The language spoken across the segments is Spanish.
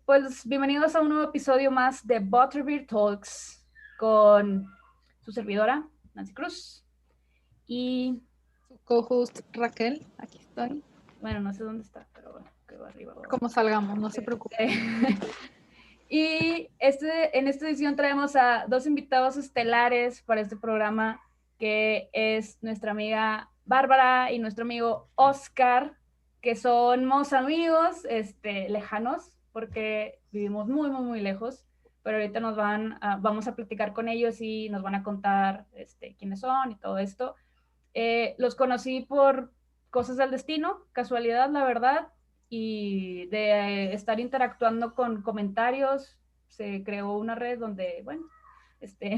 Pues bienvenidos a un nuevo episodio más de Butterbeer Talks con su servidora, Nancy Cruz. Y Su co-host Raquel, aquí estoy. bueno, no sé dónde está, pero bueno, que va arriba o abajo. Como salgamos, no se preocupe. Y en esta edición traemos a dos invitados estelares para este programa, que es nuestra amiga Bárbara y nuestro amigo Oscar, que somos amigos lejanos, porque vivimos muy, muy, muy lejos, pero ahorita vamos a platicar con ellos y nos van a contar quiénes son y todo esto. Los conocí por cosas del destino, casualidad, la verdad, y de estar interactuando con comentarios, se creó una red donde, bueno,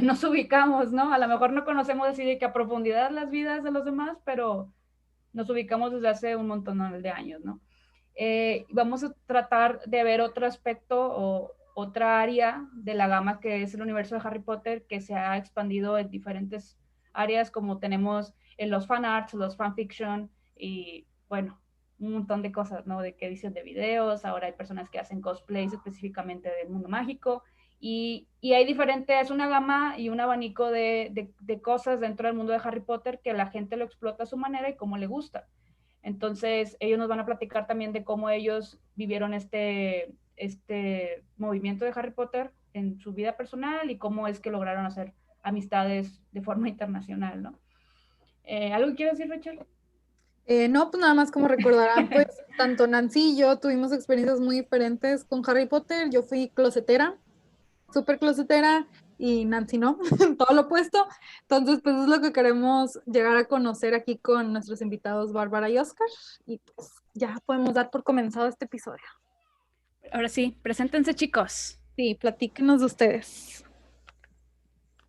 nos ubicamos, ¿no? A lo mejor no conocemos así de que a profundidad las vidas de los demás, pero nos ubicamos desde hace un montón de años, ¿no? Vamos a tratar de ver otro aspecto o otra área de la gama que es el universo de Harry Potter, que se ha expandido en diferentes áreas, como tenemos en los fanarts, los fanfiction y, bueno, un montón de cosas, ¿no? De que edición de videos, ahora hay personas que hacen cosplays específicamente del mundo mágico, y hay diferentes, es una gama y un abanico de cosas dentro del mundo de Harry Potter que la gente lo explota a su manera y como le gusta. Entonces, ellos nos van a platicar también de cómo ellos vivieron este movimiento de Harry Potter en su vida personal y cómo es que lograron hacer amistades de forma internacional, ¿no? ¿Algo que quieras decir, Rachel? No, pues nada más como recordarán, pues tanto Nancy y yo tuvimos experiencias muy diferentes con Harry Potter. Yo fui closetera, súper closetera, y Nancy no, todo lo opuesto. Entonces, pues es lo que queremos llegar a conocer aquí con nuestros invitados Bárbara y Oscar. Y pues ya podemos dar por comenzado este episodio. Ahora sí, preséntense, chicos. Sí, platíquenos de ustedes.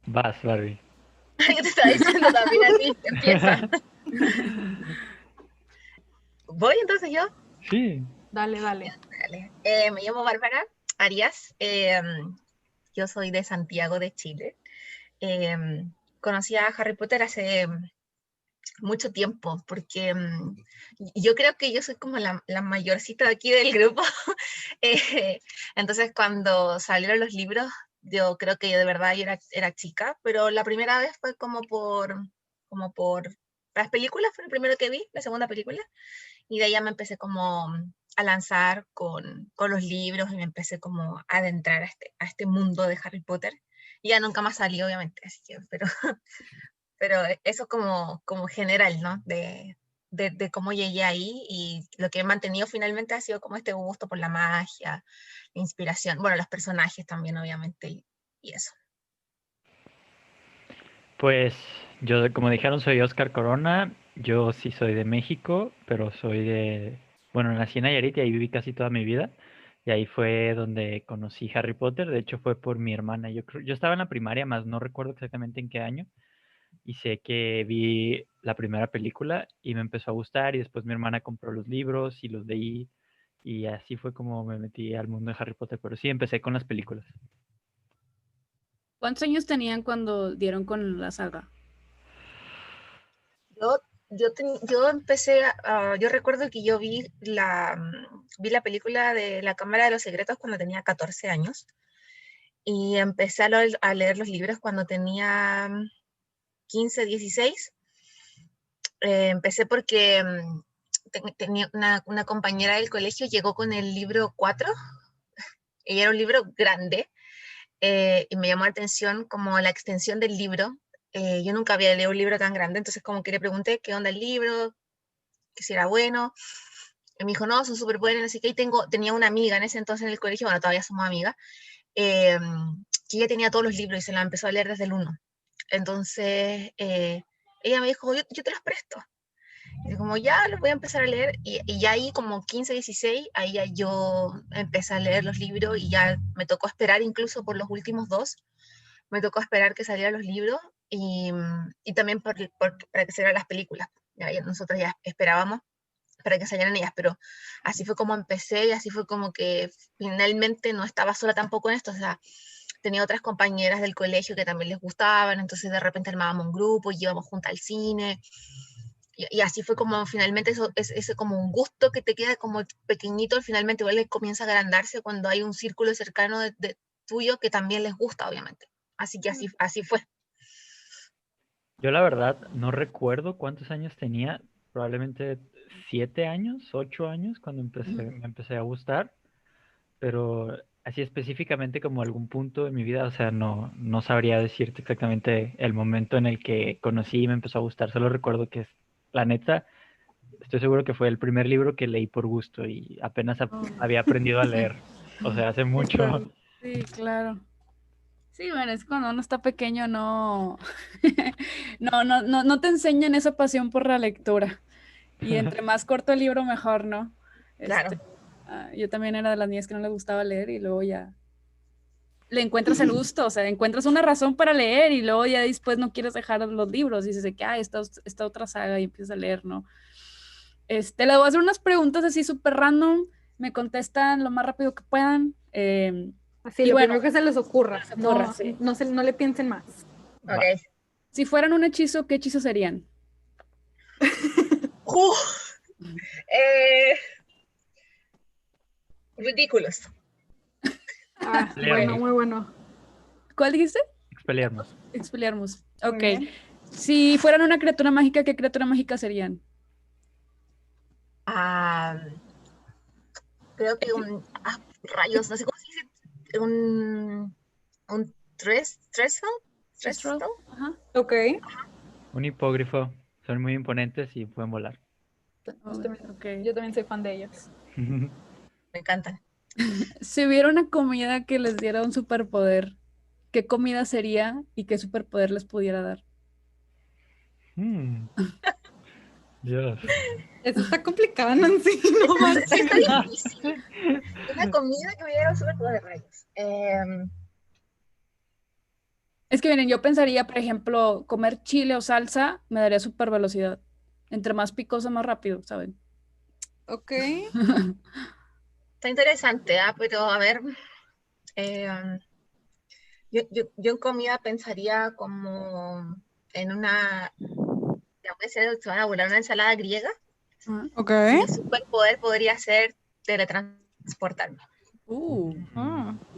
Vas, Barbie. Yo te estaba diciendo también a ti, empieza. ¿Voy entonces yo? Sí. Dale, dale. Dale. Me llamo Bárbara Arias. Yo soy de Santiago de Chile. Eh, Conocí a Harry Potter hace mucho tiempo, porque yo creo que yo soy como la mayorcita de aquí del grupo. Eh, entonces, cuando salieron los libros, yo creo que yo de verdad era chica, pero la primera vez fue como por las películas, fue el primero que vi, la segunda película, y de ahí ya me empecé como a lanzar con los libros y me empecé como a adentrar a este mundo de Harry Potter. Y ya nunca más salí, obviamente, así que, pero eso como general, ¿no? De cómo llegué ahí, y lo que he mantenido finalmente ha sido como este gusto por la magia, la inspiración, bueno, los personajes también, obviamente, y eso. Pues yo, como dijeron, soy Oscar Corona. Yo sí soy de México, pero soy de... Bueno, nací en Nayarit y ahí viví casi toda mi vida. Y ahí fue donde conocí Harry Potter. De hecho, fue por mi hermana. Yo estaba en la primaria, más no recuerdo exactamente en qué año. Y sé que vi la primera película y me empezó a gustar. Y después mi hermana compró los libros y los leí. Y así fue como me metí al mundo de Harry Potter. Pero sí, empecé con las películas. ¿Cuántos años tenían cuando dieron con la saga? Yo empecé, yo recuerdo que yo vi la película de La Cámara de los Secretos cuando tenía 14 años, y empecé a leer los libros cuando tenía 15, 16. Empecé porque tenía una compañera del colegio, llegó con el libro 4, y era un libro grande, y me llamó la atención como la extensión del libro. Yo nunca había leído un libro tan grande, entonces como que le pregunté qué onda el libro, que si era bueno. Y me dijo, no, son súper buenos, así que ahí tenía una amiga en ese entonces en el colegio, bueno, todavía somos amigas, eh, que ella tenía todos los libros y se la empezó a leer desde el uno. Entonces, ella me dijo, yo te los presto. Y como ya los voy a empezar a leer, y ya ahí como 15, 16, ahí ya yo empecé a leer los libros, y ya me tocó esperar incluso por los últimos dos, me tocó esperar que salieran los libros, y también para que salieran las películas. Ya nosotros ya esperábamos para que salieran ellas, pero así fue como empecé, y así fue como que finalmente no estaba sola tampoco en esto. O sea, tenía otras compañeras del colegio que también les gustaban, entonces de repente armábamos un grupo y íbamos juntas al cine, Y así fue como finalmente eso, ese como un gusto que te queda como pequeñito, finalmente igual le comienza a agrandarse cuando hay un círculo cercano de tuyo que también les gusta, obviamente. Así que así fue. Yo la verdad no recuerdo cuántos años tenía, probablemente 7 años, 8 años cuando me empecé a gustar, pero así específicamente como algún punto de mi vida, o sea, no sabría decirte exactamente el momento en el que conocí y me empezó a gustar, solo recuerdo que la neta, estoy seguro que fue el primer libro que leí por gusto y apenas había aprendido a leer, o sea, hace mucho. Sí, claro. Sí, bueno, es cuando uno está pequeño, no, no te enseñan esa pasión por la lectura. Y entre más corto el libro, mejor, ¿no? Claro. Yo también era de las niñas que no les gustaba leer y luego ya le encuentras el gusto, o sea, encuentras una razón para leer y luego ya después no quieres dejar los libros y dices de que, esta otra saga y empiezas a leer, ¿no? Le voy a hacer unas preguntas así súper random, me contestan lo más rápido que puedan. Así, y lo bueno, primero que se les ocurra. se ocurra, sí. No le piensen más. Va. Ok. Si fueran un hechizo, ¿qué hechizo serían? Ridículos. Ah, Leo. bueno, muy bueno. ¿Cuál dijiste? Expelliarmus. Expelliarmus. Muy Ok. bien. Si fueran una criatura mágica, ¿qué criatura mágica serían? Creo que rayos, no sé cómo se dice, un Trestle. Kestrel. Ajá. Ok. Un hipógrifo. Son muy imponentes y pueden volar. Ok. Yo también soy fan de ellos. Me encantan. Si hubiera una comida que les diera un superpoder, ¿qué comida sería y qué superpoder les pudiera dar? Dios. Eso está complicado, Nancy. No manches. Está difícil. Una comida que me diera un superpoder de rayos. Es que miren, yo pensaría, por ejemplo, comer chile o salsa me daría super velocidad. Entre más picosa, más rápido, ¿saben? Ok. Está interesante, pero a ver. Yo en comida pensaría como en ya puede ser, se van a volar una ensalada griega Ok. y mi superpoder podría ser teletransportarme.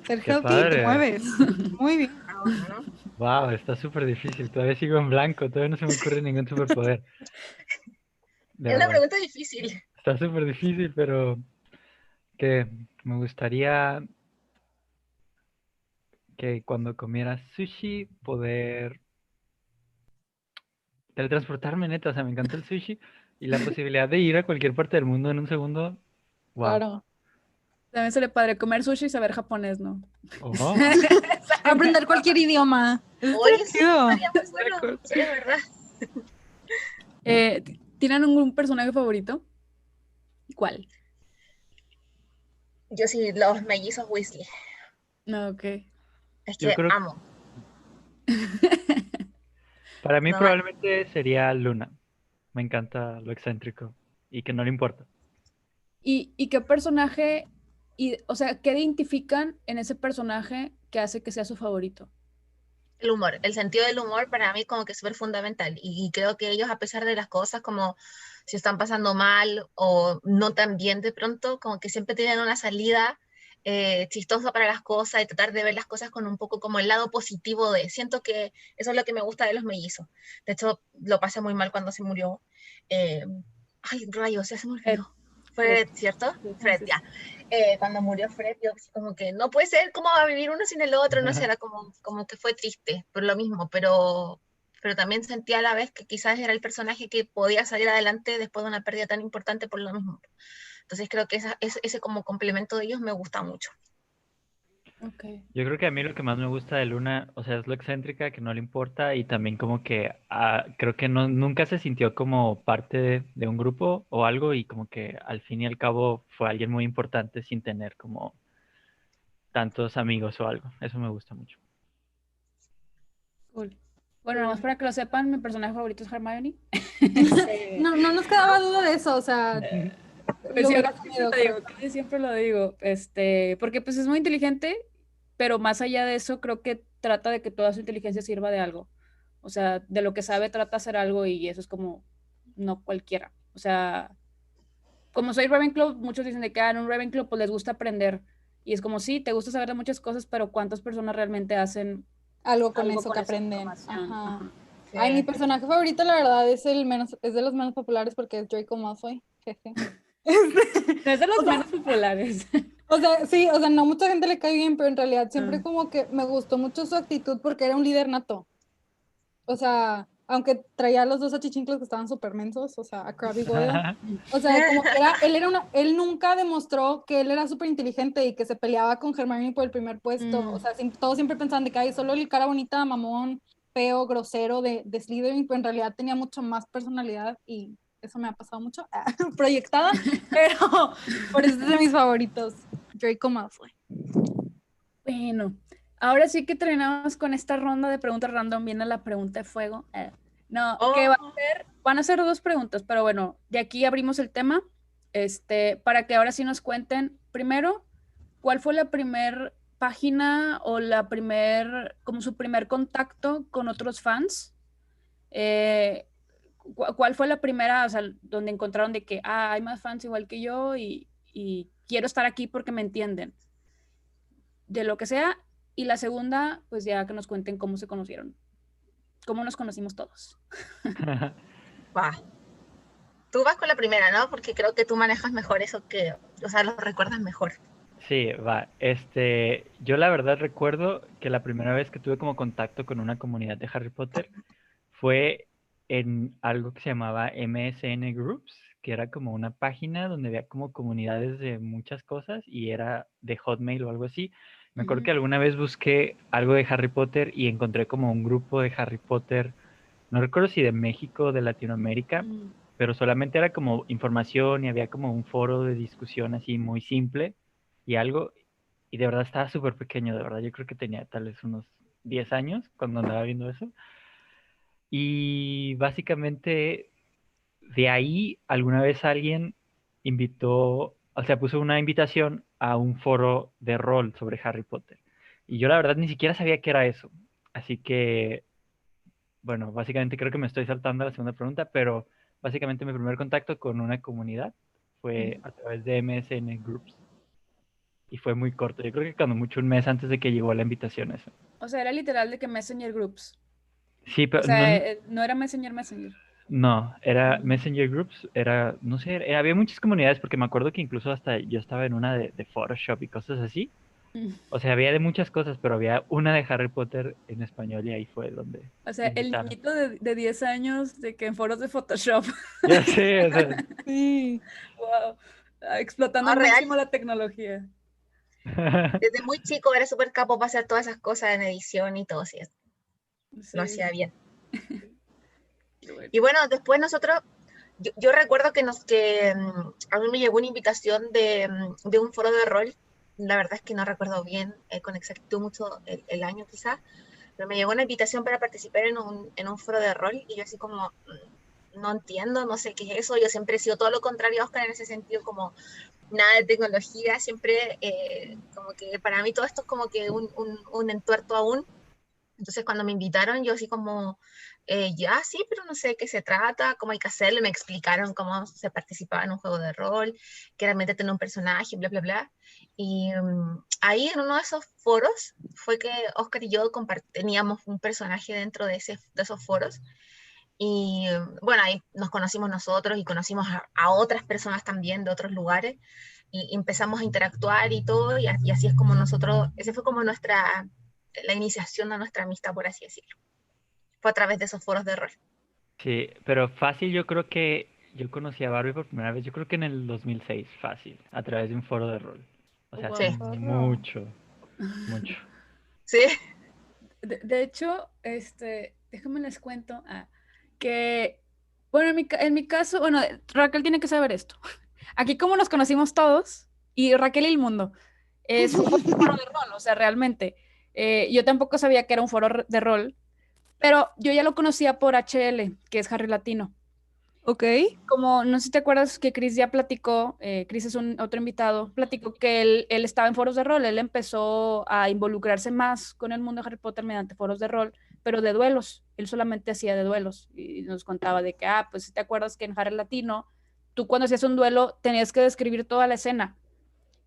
Ser Qué healthy, te padre. mueves. Muy bien. ¿No? Wow, está súper difícil. Todavía sigo en blanco. Todavía no se me ocurre ningún superpoder. De Es una verdad. pregunta difícil. Está súper difícil, pero que me gustaría que cuando comiera sushi poder teletransportarme, neta. O sea, me encanta el sushi y la posibilidad de ir a cualquier parte del mundo en un segundo. Wow. Claro. También se le padre comer sushi y saber japonés, ¿no? Oh, Aprender cualquier idioma. Eso Oye, está sí, chido. estaría muy bueno. Sí, es verdad. ¿Tienen un personaje favorito? ¿Cuál? Yo sí, los mellizos Weasley. No, ok. Es yo que creo que amo. para mí No, probablemente sería Luna. Me encanta lo excéntrico y que no le importa. ¿Y qué personaje, o sea, qué identifican en ese personaje que hace que sea su favorito? el humor, el sentido del humor para mí como que es súper fundamental y creo que ellos a pesar de las cosas como si están pasando mal o no tan bien de pronto, como que siempre tienen una salida chistosa para las cosas y tratar de ver las cosas con un poco como el lado positivo siento que eso es lo que me gusta de los mellizos. De hecho, lo pasé muy mal cuando se murió. Eh, ay, rayos, ya se me olvidó. Fred, ¿cierto? Fred, ya. Cuando murió Fred, yo como que no puede ser, ¿cómo va a vivir uno sin el otro? No sé, era como que fue triste por lo mismo, pero también sentía a la vez que quizás era el personaje que podía salir adelante después de una pérdida tan importante por lo mismo. Entonces creo que ese como complemento de ellos me gusta mucho. Okay. Yo creo que a mí lo que más me gusta de Luna, o sea, es lo excéntrica, que no le importa y también como que creo que nunca se sintió como parte de un grupo o algo y como que al fin y al cabo fue alguien muy importante sin tener como tantos amigos o algo. Eso me gusta mucho. Cool. Bueno, nada más para que lo sepan, mi personaje favorito es Hermione. No nos quedaba duda de eso, o sea, Pues lo siempre, hubiera siempre sabido, lo digo, creo. casi siempre lo digo, porque pues es muy inteligente, pero más allá de eso, creo que trata de que toda su inteligencia sirva de algo. O sea, de lo que sabe trata de hacer algo y eso es como no cualquiera. O sea, como soy Ravenclaw, muchos dicen de que en un Ravenclaw pues les gusta aprender. Y es como, sí, te gusta saber de muchas cosas, pero ¿cuántas personas realmente hacen algo con algo eso con que esa aprenden? información? Ajá. Ajá. Sí. Ay, mi personaje favorito, la verdad, es de los menos populares porque es Draco Malfoy. Jeje. No es de los O sea, menos populares. O sea, sí, o sea, no mucha gente le cae bien, pero en realidad siempre Ah. como que me gustó mucho su actitud porque era un líder nato. O sea, aunque traía a los dos achichinclos que estaban súper mensos, o sea, a Crabbe y Goyle. O sea, como que él nunca demostró que él era súper inteligente y que se peleaba con Hermione por el primer puesto. O sea, todos siempre pensaban de que hay solo el cara bonita, mamón, feo, grosero de Slytherin, pero en realidad tenía mucho más personalidad y eso me ha pasado mucho, proyectada, pero por eso es de mis favoritos, Draco Malfoy. Bueno, ahora sí que terminamos con esta ronda de preguntas random. Viene la pregunta de fuego. No, que Oh, van a ser dos preguntas, pero bueno, de aquí abrimos el tema, para que ahora sí nos cuenten, primero, ¿cuál fue la primer página o como su primer contacto con otros fans? ¿Cuál fue la primera, o sea, donde encontraron de que, hay más fans igual que yo y quiero estar aquí porque me entienden? De lo que sea. Y la segunda, pues ya que nos cuenten cómo se conocieron, cómo nos conocimos todos. va. Tú vas con la primera, ¿no? Porque creo que tú manejas mejor eso o sea, lo recuerdas mejor. Sí, va. Yo la verdad recuerdo que la primera vez que tuve como contacto con una comunidad de Harry Potter fue en algo que se llamaba MSN Groups, que era como una página donde había como comunidades de muchas cosas y era de Hotmail o algo así. Me acuerdo que alguna vez busqué algo de Harry Potter y encontré como un grupo de Harry Potter, no recuerdo si de México o de Latinoamérica, pero solamente era como información y había como un foro de discusión así muy simple y algo, y de verdad estaba súper pequeño, de verdad, yo creo que tenía tal vez unos 10 años cuando andaba viendo eso. Y básicamente de ahí alguna vez alguien invitó, o sea, puso una invitación a un foro de rol sobre Harry Potter. Y yo la verdad ni siquiera sabía qué era eso. Así que, bueno, básicamente creo que me estoy saltando a la segunda pregunta, pero básicamente mi primer contacto con una comunidad fue a través de MSN Groups. Y fue muy corto. Yo creo que cuando mucho un mes antes de que llegó la invitación a eso. O sea, era literal de que Messenger Groups. Sí, O pero sea, no, no era Messenger. no, era Messenger Groups, era, no sé, había muchas comunidades porque me acuerdo que incluso hasta yo estaba en una de Photoshop y cosas así. O sea, había de muchas cosas, pero había una de Harry Potter en español y ahí fue donde O sea, me el invitaron. niñito de 10 años de que en foros de Photoshop. Ya sé, o sea. Sí. Wow. Explotando No, al real. máximo la tecnología. Desde muy chico era súper capo para hacer todas esas cosas en edición y todo, sí, lo Sí, hacía bien. qué bueno. Y bueno, después nosotros, yo recuerdo a mí me llegó una invitación de un foro de rol. La verdad es que no recuerdo bien con exactitud mucho el año quizás, pero me llegó una invitación para participar en un foro de rol y yo así como, no entiendo, no sé qué es eso. Yo siempre he sido todo lo contrario a Oscar en ese sentido, como nada de tecnología, siempre como que para mí todo esto es como que un entuerto aún. Entonces cuando me invitaron, yo así como, ya sí, pero no sé de qué se trata, cómo hay que hacerlo, y me explicaron cómo se participaba en un juego de rol, que era meterte en un personaje, bla, bla, bla. Y ahí en uno de esos foros fue que Oscar y yo teníamos un personaje dentro de esos foros. Y bueno, ahí nos conocimos nosotros y conocimos a otras personas también de otros lugares y empezamos a interactuar y todo, y así es como nosotros, ese fue como la iniciación de nuestra amistad, por así decirlo. Fue a través de esos foros de rol. Sí, pero fácil yo creo que yo conocí a Barbie por primera vez, yo creo que en el 2006, fácil, a través de un foro de rol. O sea, hace Sí, Wow. Zorro. mucho, mucho. sí. De hecho, déjame les cuento que, bueno, en mi caso, bueno, Raquel tiene que saber esto. Aquí como nos conocimos todos, y Raquel y el mundo, es un foro de rol, o sea, realmente. Yo tampoco sabía que era un foro de rol, pero yo ya lo conocía por HL, que es Harry Latino. Ok. Como, no sé si te acuerdas que Chris ya platicó, Chris es otro invitado, platicó que él estaba en foros de rol, él empezó a involucrarse más con el mundo de Harry Potter mediante foros de rol, pero de duelos. él solamente hacía de duelos y nos contaba de que, pues si te acuerdas que en Harry Latino, tú cuando hacías un duelo tenías que describir toda la escena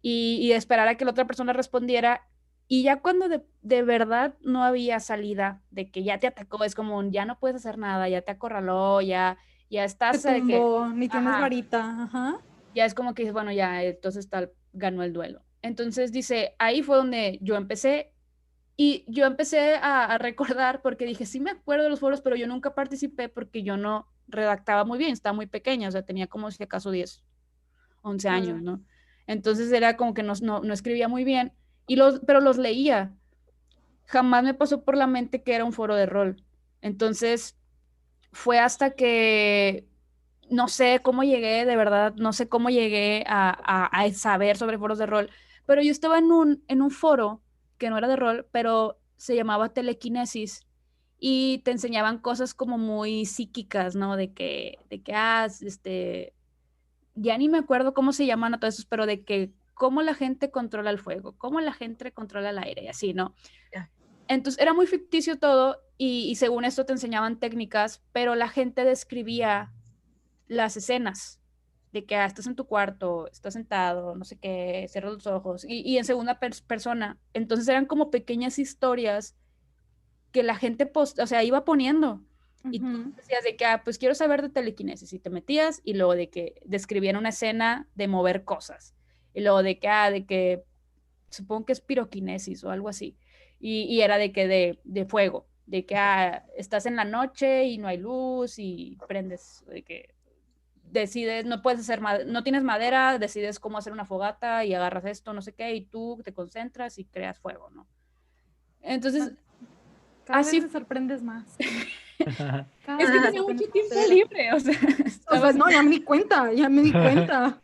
y esperar a que la otra persona respondiera. Y ya cuando de verdad no había salida, de que ya te atacó, es como ya no puedes hacer nada, ya te acorraló, ya estás Te de que, tumbó, ni tienes ajá, varita, ajá. ya es como que dices, bueno, ya, entonces tal, ganó el duelo. Entonces dice, ahí fue donde yo empecé y yo empecé a recordar porque dije, sí me acuerdo de los foros, pero yo nunca participé porque yo no redactaba muy bien, estaba muy pequeña, o sea, tenía como si acaso 10, 11 años, ¿no? Entonces era como que no escribía muy bien, pero los leía. Jamás me pasó por la mente que era un foro de rol. Entonces fue hasta que no sé cómo llegué, de verdad, no sé cómo llegué a saber sobre foros de rol, pero yo estaba en un foro que no era de rol, pero se llamaba Telequinesis y te enseñaban cosas como muy psíquicas, ¿no? Ya ni me acuerdo cómo se llaman a todos esos, pero de que cómo la gente controla el fuego, cómo la gente controla el aire y así, ¿no? Ya. Entonces era muy ficticio todo y según esto te enseñaban técnicas, pero la gente describía las escenas de que estás en tu cuarto, estás sentado, no sé qué, cierras los ojos y en segunda persona. Entonces eran como pequeñas historias que la gente o sea, iba poniendo. Y tú decías de que, pues quiero saber de telequinesis. Y te metías y luego de que describían una escena de mover cosas. Y luego de que supongo que es piroquinesis o algo así. Y era de que de fuego. De que estás en la noche y no hay luz y prendes, de que decides, no puedes hacer, no tienes madera, decides cómo hacer una fogata y agarras esto, no sé qué, y tú te concentras y creas fuego, ¿no? Entonces, Cada así, vez te sorprendes más. es que tenía mucho tiempo libre, o sea, no, ya me di cuenta, ya me di cuenta.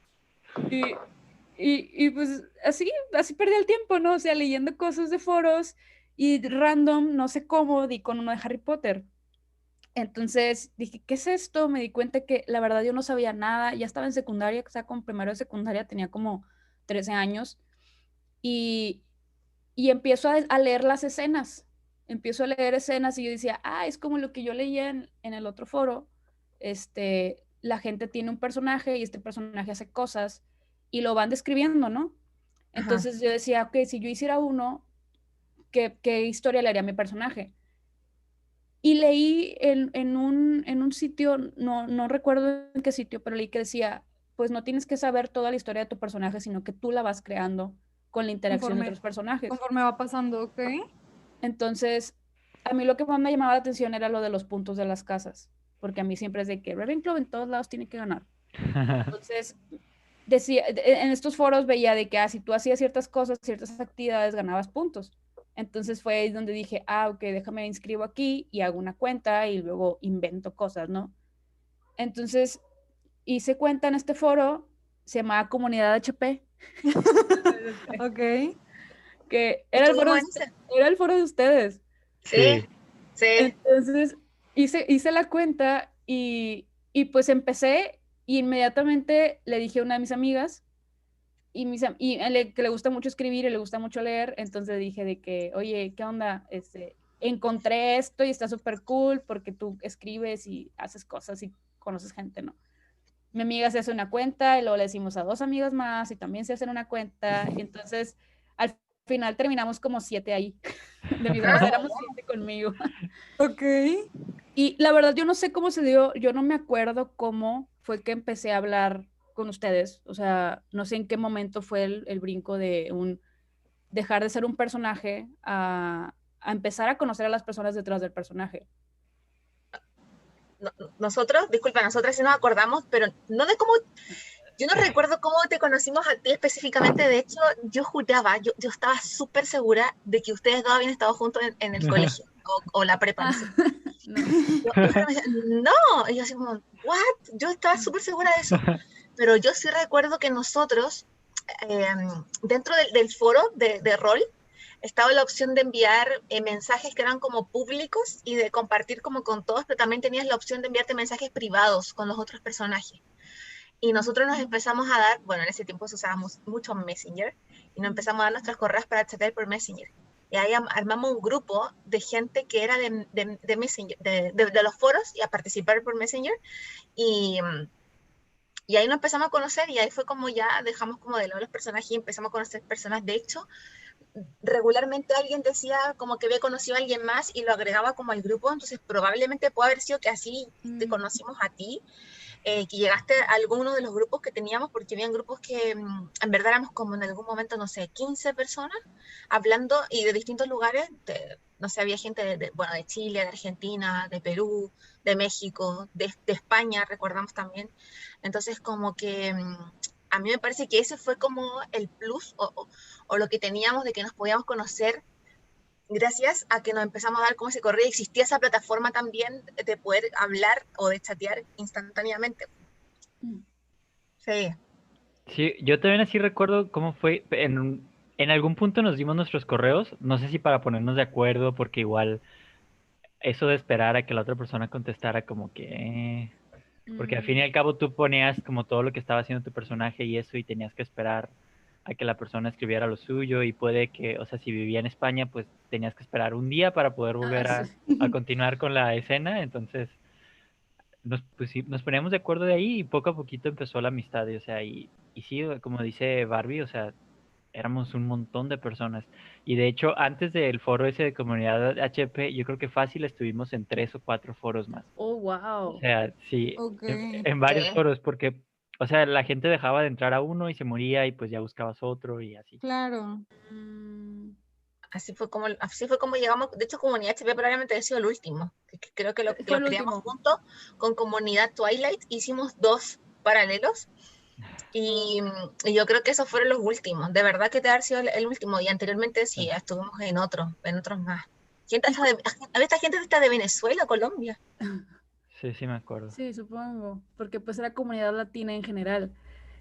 Y pues así perdí el tiempo, ¿no? O sea, leyendo cosas de foros y random, no sé cómo, di con uno de Harry Potter. Entonces dije, ¿qué es esto? Me di cuenta que la verdad yo no sabía nada, ya estaba en secundaria, o sea, con primero de secundaria tenía como 13 años y, y empiezo a leer las escenas, empiezo a leer escenas y yo decía, es como lo que yo leía en el otro foro, la gente tiene un personaje y este personaje hace cosas y lo van describiendo, ¿no? Entonces yo decía, ok, si yo hiciera uno, ¿qué historia le haría a mi personaje? Y leí en un sitio, no recuerdo en qué sitio, pero leí que decía, pues no tienes que saber toda la historia de tu personaje, sino que tú la vas creando con la interacción de otros personajes. Conforme va pasando, ¿ok? Entonces, a mí lo que más me llamaba la atención era lo de los puntos de las casas, porque a mí siempre es de que Ravenclaw en todos lados tiene que ganar. Entonces, decía, en estos foros veía de que si tú hacías ciertas cosas, ciertas actividades, ganabas puntos. Entonces fue ahí donde dije, ok, déjame inscribo aquí y hago una cuenta y luego invento cosas, ¿no? Entonces hice cuenta en este foro, se llamaba Comunidad HP. Ok. Que era el foro de ustedes. Sí, sí. Entonces hice la cuenta y pues empecé y inmediatamente le dije a una de mis amigas que le gusta mucho escribir y le gusta mucho leer, entonces dije de que, oye, ¿qué onda? Encontré esto y está súper cool porque tú escribes y haces cosas y conoces gente, ¿no? Mi amiga se hace una cuenta y luego le decimos a 2 amigas más y también se hacen una cuenta, y entonces al final terminamos como 7 ahí. De mis amigas éramos 7 conmigo. Ok. Y la verdad yo no sé cómo se dio, yo no me acuerdo cómo fue que empecé a hablar con ustedes, o sea, no sé en qué momento fue el brinco de dejar de ser un personaje a empezar a conocer a las personas detrás del personaje. Nosotros sí nos acordamos, pero no de cómo, yo no recuerdo cómo te conocimos a ti específicamente. De hecho, yo juraba, yo estaba súper segura de que ustedes dos habían estado juntos en el colegio o la prepa, no sé. No. No, y yo así como, ¿what? Yo estaba súper segura de eso. Pero yo sí recuerdo que nosotros, dentro del foro de rol, estaba la opción de enviar mensajes que eran como públicos y de compartir como con todos, pero también tenías la opción de enviarte mensajes privados con los otros personajes. Y nosotros nos empezamos a dar, bueno, en ese tiempo usábamos mucho Messenger, y nos empezamos a dar nuestras correas para chatear por Messenger. y ahí armamos un grupo de gente que era de Messenger, de los foros y a participar por Messenger, y, y ahí nos empezamos a conocer y ahí fue como ya dejamos como de lado los personajes y empezamos a conocer personas. De hecho, regularmente alguien decía como que había conocido a alguien más y lo agregaba como al grupo, entonces probablemente puede haber sido que así te conocimos a ti, que llegaste a alguno de los grupos que teníamos, porque habían grupos que en verdad éramos como en algún momento, no sé, 15 personas hablando y de distintos lugares, no sé, había gente bueno, de Chile, de Argentina, de Perú, de México, de España, recordamos también. Entonces como que a mí me parece que ese fue como el plus o lo que teníamos de que nos podíamos conocer gracias a que nos empezamos a dar cómo se corría. Existía esa plataforma también de poder hablar o de chatear instantáneamente. Sí. Sí, yo también así recuerdo cómo fue. En algún punto nos dimos nuestros correos, no sé si para ponernos de acuerdo, porque igual eso de esperar a que la otra persona contestara como que... Porque al fin y al cabo tú ponías como todo lo que estaba haciendo tu personaje y eso y tenías que esperar a que la persona escribiera lo suyo y puede que, o sea, si vivía en España, pues tenías que esperar un día para poder volver sí. a continuar con la escena, entonces pues, sí, nos poníamos de acuerdo de ahí y poco a poquito empezó la amistad, o sea, y sí, como dice Barbie, o sea, éramos un montón de personas. Y de hecho, antes del foro ese de comunidad HP, yo creo que fácil estuvimos en 3 o 4 foros más. Oh, O wow. sea, sí, Ok, en varios foros, porque, o sea, la gente dejaba de entrar a uno y se moría y pues ya buscabas otro y así. claro. Así fue como llegamos. De hecho, Comunidad HP probablemente ha sido el último. Creo que lo Fue el creamos último. junto con Comunidad Twilight. Hicimos 2 paralelos. Y yo creo que esos fueron los últimos. De verdad que te ha sido el último. Y anteriormente sí, estuvimos en otros más. Esta gente está de Venezuela, Colombia. Sí, sí me acuerdo. Sí, supongo, porque pues era comunidad latina en general.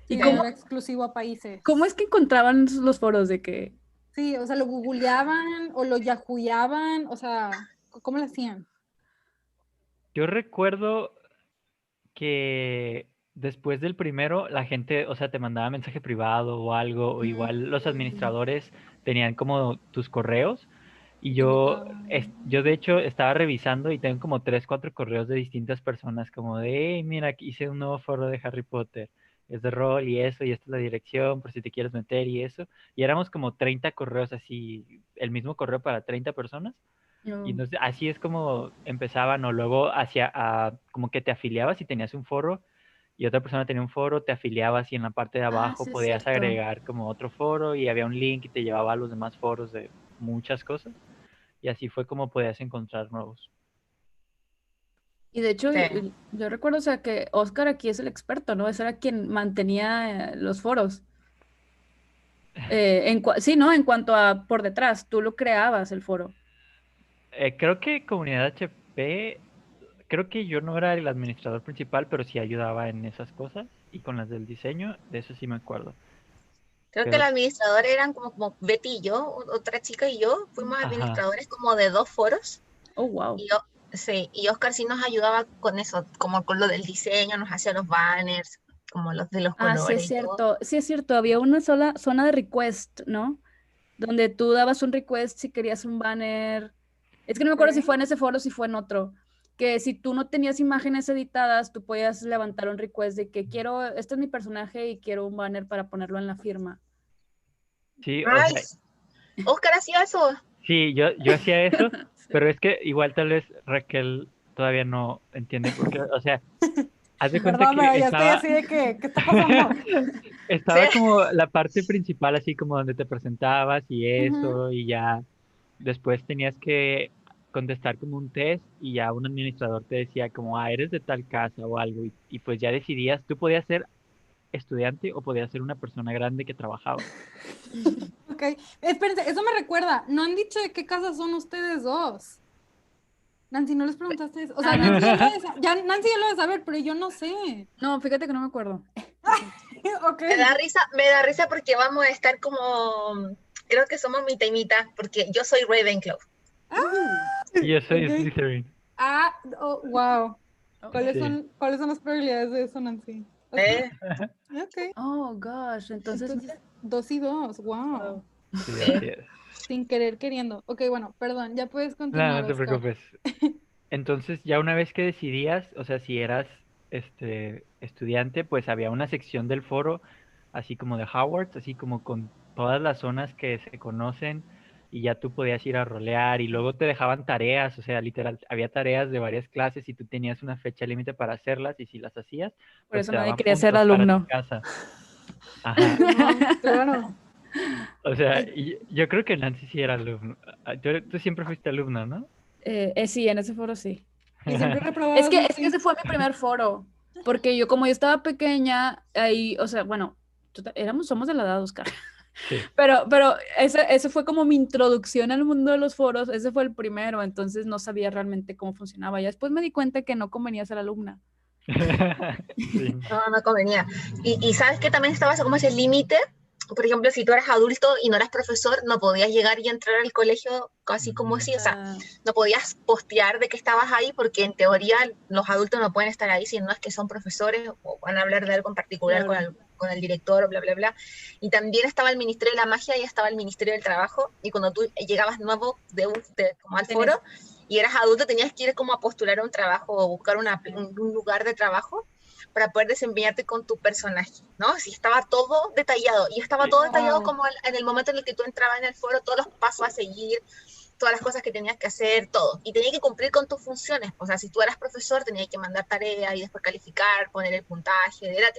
Sí, ¿Y no era exclusivo a países. cómo es que encontraban los foros de que... Sí, o sea, lo googleaban o lo yahooeaban, o sea, ¿cómo lo hacían? Yo recuerdo que después del primero, la gente, o sea, te mandaba mensaje privado o algo, o igual los administradores tenían como tus correos. Y yo de hecho estaba revisando y tengo como 3, 4 correos de distintas personas, como de, hey, mira, aquí hice un nuevo foro de Harry Potter, es de rol y eso, y esta es la dirección, por si te quieres meter y eso. Y éramos como 30 correos así, el mismo correo para 30 personas. Y entonces así es como empezaban, o luego como que te afiliabas y tenías un foro y otra persona tenía un foro, te afiliabas y en la parte de abajo sí es podías cierto. agregar como otro foro y había un link y te llevaba a los demás foros de muchas cosas. Y así fue como podías encontrar nuevos. Y de hecho, Sí. yo recuerdo, o sea, que Oscar aquí es el experto, ¿no? Ese era quien mantenía los foros. Sí, ¿no? En cuanto a por detrás, tú lo creabas el foro. Creo que Comunidad HP, creo que yo no era el administrador principal, pero sí ayudaba en esas cosas y con las del diseño, de eso sí me acuerdo. Creo que Pero, los administradores eran como Betty y yo, otra chica y yo, fuimos ajá, administradores como de 2 foros. Oh, wow. Sí, y Oscar sí nos ayudaba con eso, como con lo del diseño, nos hacía los banners, como los de los Ah, sí colores es y todo. cierto, sí es cierto, había una sola zona de request, ¿no? Donde tú dabas un request si querías un banner. Es que no me acuerdo si fue en ese foro o si fue en otro. Que si tú no tenías imágenes editadas, tú podías levantar un request de que quiero, este es mi personaje y quiero un banner para ponerlo en la firma. sí, o Ay, sea, Oscar hacía eso. sí, yo hacía eso, Sí. pero es que igual tal vez Raquel todavía no entiende por qué, o sea, haz de cuenta Perdón, que pero ya estoy así de que, ¿qué está pasando? Sí, estaba como la parte principal, así como donde te presentabas y Ujú. eso, y ya después tenías que contestar como un test y ya un administrador te decía como, ah, eres de tal casa o algo, y pues ya decidías, tú podías ser estudiante o podías ser una persona grande que trabajaba. Ok, espérense, eso me recuerda, no han dicho de qué casa son ustedes dos. Nancy, ¿no les preguntaste eso? O sea, Nancy Nancy ya lo debe saber, pero yo no sé. No, fíjate que no me acuerdo. Ok. me da risa porque vamos a estar como, creo que somos mitad y mitad, porque yo soy Ravenclaw. Y yo soy Ok. Slytherin. Ah, oh, wow. Sí. ¿Cuáles son las probabilidades de eso, Nancy? Ok, ¿Eh? ok. Oh, gosh, entonces... Entonces, 2 y 2, wow. wow. Sí, Sí. así es. sin querer queriendo. Ok, bueno, perdón, ya puedes No, continuar, no te Oscar. preocupes. Entonces, ya una vez que decidías, o sea, si eras estudiante, pues había una sección del foro, así como de Hogwarts, así como con todas las zonas que se conocen, y ya tú podías ir a rolear, y luego te dejaban tareas, o sea, literal, había tareas de varias clases y tú tenías una fecha límite para hacerlas, y si las hacías, Por pues eso te nadie daban quería ser puntos para tu alumno. casa. Ajá. Simón, claro. O sea, Ay, y yo creo que Nancy sí era alumno. Tú siempre fuiste alumno, ¿no? Sí, en ese foro sí. y siempre Es reprobabas, que, es que Nancy. ese fue mi primer foro, porque como yo estaba pequeña, ahí, o sea, bueno, somos de la edad, Oscar, Sí. pero ese fue como mi introducción al mundo de los foros, ese fue el primero, entonces no sabía realmente cómo funcionaba. Ya después me di cuenta que no convenía ser alumna. Sí. No convenía. Y sabes que también estaba como ese límite. Por ejemplo, si tú eras adulto y no eras profesor, no podías llegar y entrar al colegio casi como Mm. así. O sea, Ah, no podías postear de que estabas ahí porque en teoría los adultos no pueden estar ahí si no es que son profesores o van a hablar de algo en particular claro. con el director o bla, bla, bla. Y también estaba el Ministerio de la Magia y estaba el Ministerio del Trabajo. Y cuando tú llegabas nuevo como al foro y eras adulto, tenías que ir como a postular a un trabajo o buscar un lugar de trabajo para poder desempeñarte con tu personaje, ¿no? Si estaba todo detallado, y estaba todo detallado Wow. como en el momento en el que tú entrabas en el foro, todos los pasos a seguir, todas las cosas que tenías que hacer, todo. Y tenías que cumplir con tus funciones. O sea, si tú eras profesor, tenías que mandar tareas y después calificar, poner el puntaje. Era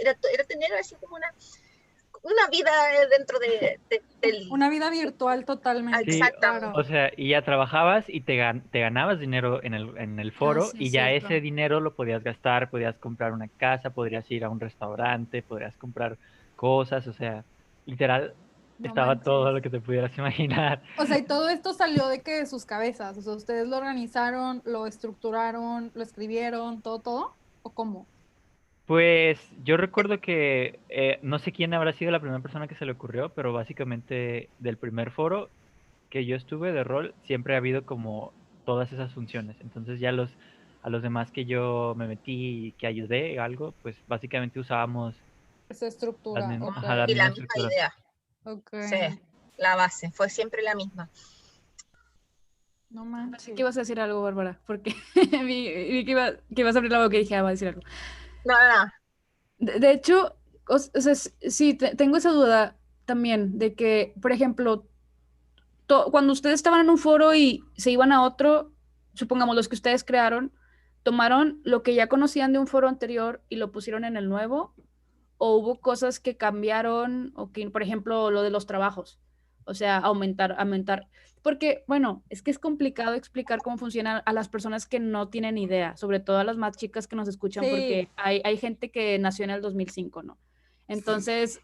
tener así como una vida dentro del... Una vida virtual totalmente, Sí, claro. o Exactamente. sea, y ya trabajabas y te ganabas dinero en el Ah, foro sí, y es ya cierto. ese dinero lo podías gastar, podías comprar una casa, podrías ir a un restaurante, podrías comprar cosas, o sea, literal, No estaba todo manches. lo que te pudieras imaginar. O sea, y todo esto salió de que de sus cabezas. O sea, ustedes lo organizaron, lo estructuraron, lo escribieron, todo, todo. ¿O cómo? Pues yo recuerdo que no sé quién habrá sido la primera persona que se le ocurrió, pero básicamente del primer foro que yo estuve de rol siempre ha habido como todas esas funciones. Entonces ya a los demás que yo me metí y que ayudé algo, pues básicamente usábamos Esa estructura, ok. ajá, la Y la misma misma estructura. idea, Ok. sí, la base, fue siempre la misma. No Pensé que manches. ibas a decir algo, Bárbara, porque vi que ibas a abrir la boca y dije, va a decir algo. No, no, no. De hecho, o sea, sí, tengo esa duda también de que, por ejemplo, cuando ustedes estaban en un foro y se iban a otro, supongamos los que ustedes crearon, ¿tomaron lo que ya conocían de un foro anterior y lo pusieron en el nuevo? ¿O hubo cosas que cambiaron? O que, por ejemplo, lo de los trabajos, o sea, aumentar. Porque, bueno, es que es complicado explicar cómo funciona a las personas que no tienen idea, sobre todo a las más chicas que nos escuchan, Sí, porque hay gente que nació en el 2005, ¿no? Entonces,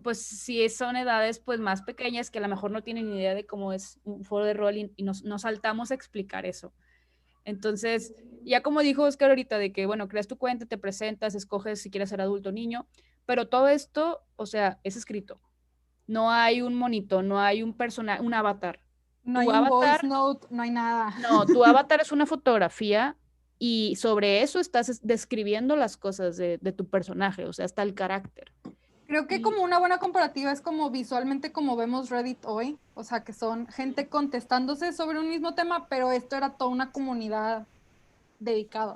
pues si son edades pues más pequeñas que a lo mejor no tienen ni idea de cómo es un foro de rol y nos saltamos a explicar eso. Entonces, ya como dijo Oscar ahorita, de que, bueno, creas tu cuenta, te presentas, escoges si quieres ser adulto o niño, pero todo esto, o sea, es escrito. No hay un monito, no hay un personaje, un avatar. no Tu hay un avatar, voice note, no hay nada. no, tu avatar es una fotografía y sobre eso estás describiendo las cosas de tu personaje, o sea, está el carácter. Creo que Y como una buena comparativa es como visualmente como vemos Reddit hoy, o sea, que son gente contestándose sobre un mismo tema, pero esto era toda una comunidad dedicada,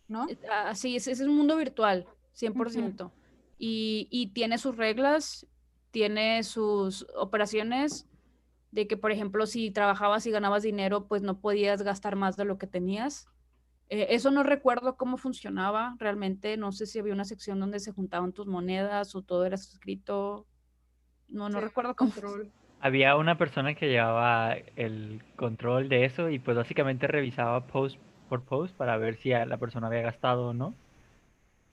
¿no? así es un mundo virtual, Ujú. 100%. Y tiene sus reglas, tiene sus operaciones de que, por ejemplo, si trabajabas y ganabas dinero, pues no podías gastar más de lo que tenías. Eso no recuerdo cómo funcionaba realmente, no sé si había una sección donde se juntaban tus monedas o todo era escrito, no Sí, recuerdo cómo. control. Había una persona que llevaba el control de eso y pues básicamente revisaba post por post para ver si la persona había gastado o no.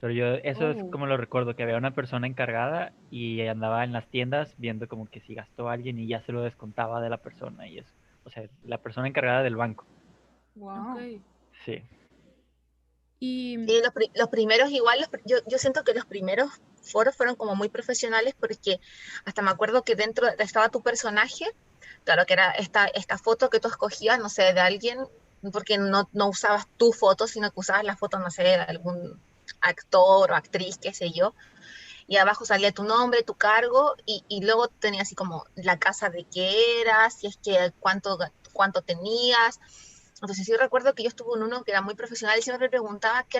Pero yo eso es Oh. como lo recuerdo, que había una persona encargada y andaba en las tiendas viendo como que si gastó alguien y ya se lo descontaba de la persona y eso. O sea, la persona encargada del banco. Wow. Ok. Sí. Y Sí, los primeros igual, yo siento que los primeros foros fueron como muy profesionales porque hasta me acuerdo que dentro estaba tu personaje, claro que era esta foto que tú escogías, no sé, de alguien, porque no usabas tu foto, sino que usabas la foto, no sé, de algún actor o actriz, qué sé yo, y abajo salía tu nombre, tu cargo, y luego tenía así como la casa de qué eras, si es que cuánto tenías. Entonces sí recuerdo que yo estuve en uno que era muy profesional y siempre me preguntaba qué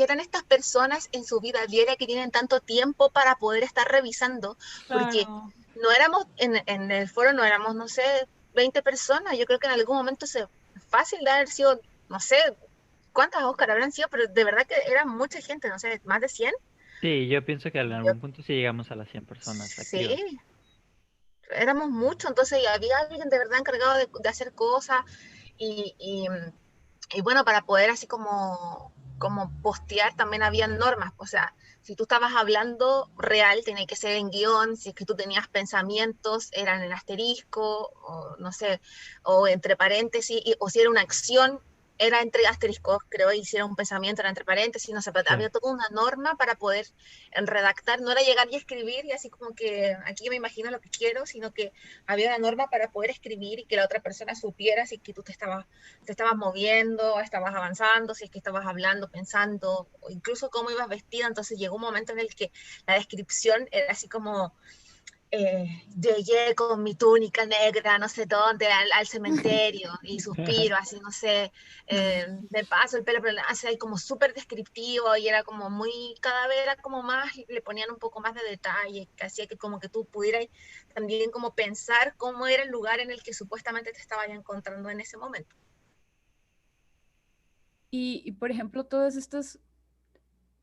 eran estas personas en su vida diaria que tienen tanto tiempo para poder estar revisando, porque Claro. no éramos, en el foro no éramos, no sé, 20 personas, yo creo que en algún momento fácil de haber sido, no sé, cuántas Oscar habrán sido, pero de verdad que era mucha gente, no sé, más de 100. Sí, yo pienso que en Yo, algún punto sí llegamos a las 100 personas activas. sí, éramos muchos, entonces había alguien de verdad encargado de hacer cosas y, y, y bueno, para poder así como postear también habían normas, o sea, si tú estabas hablando real, tenía que ser en guión, si es que tú tenías pensamientos, eran en asterisco, o no sé, o entre paréntesis, o si era una acción, era entre asteriscos, creo, y si era un pensamiento, era entre paréntesis, no sé, pero Sí. había toda una norma para poder redactar, no era llegar y escribir y así como que aquí yo me imagino lo que quiero, sino que había una norma para poder escribir y que la otra persona supiera si es que tú te estabas moviendo, estabas avanzando, si es que estabas hablando, pensando, o incluso cómo ibas vestida. Entonces llegó un momento en el que la descripción era así como, llegué con mi túnica negra, no sé dónde, al cementerio, y suspiro, así, no sé, me paso el pelo, pero así ahí como súper descriptivo, y era como muy, cada vez era como más, le ponían un poco más de detalle, que hacía que como que tú pudieras también como pensar cómo era el lugar en el que supuestamente te estabas encontrando en ese momento. Y, por ejemplo, todas estas,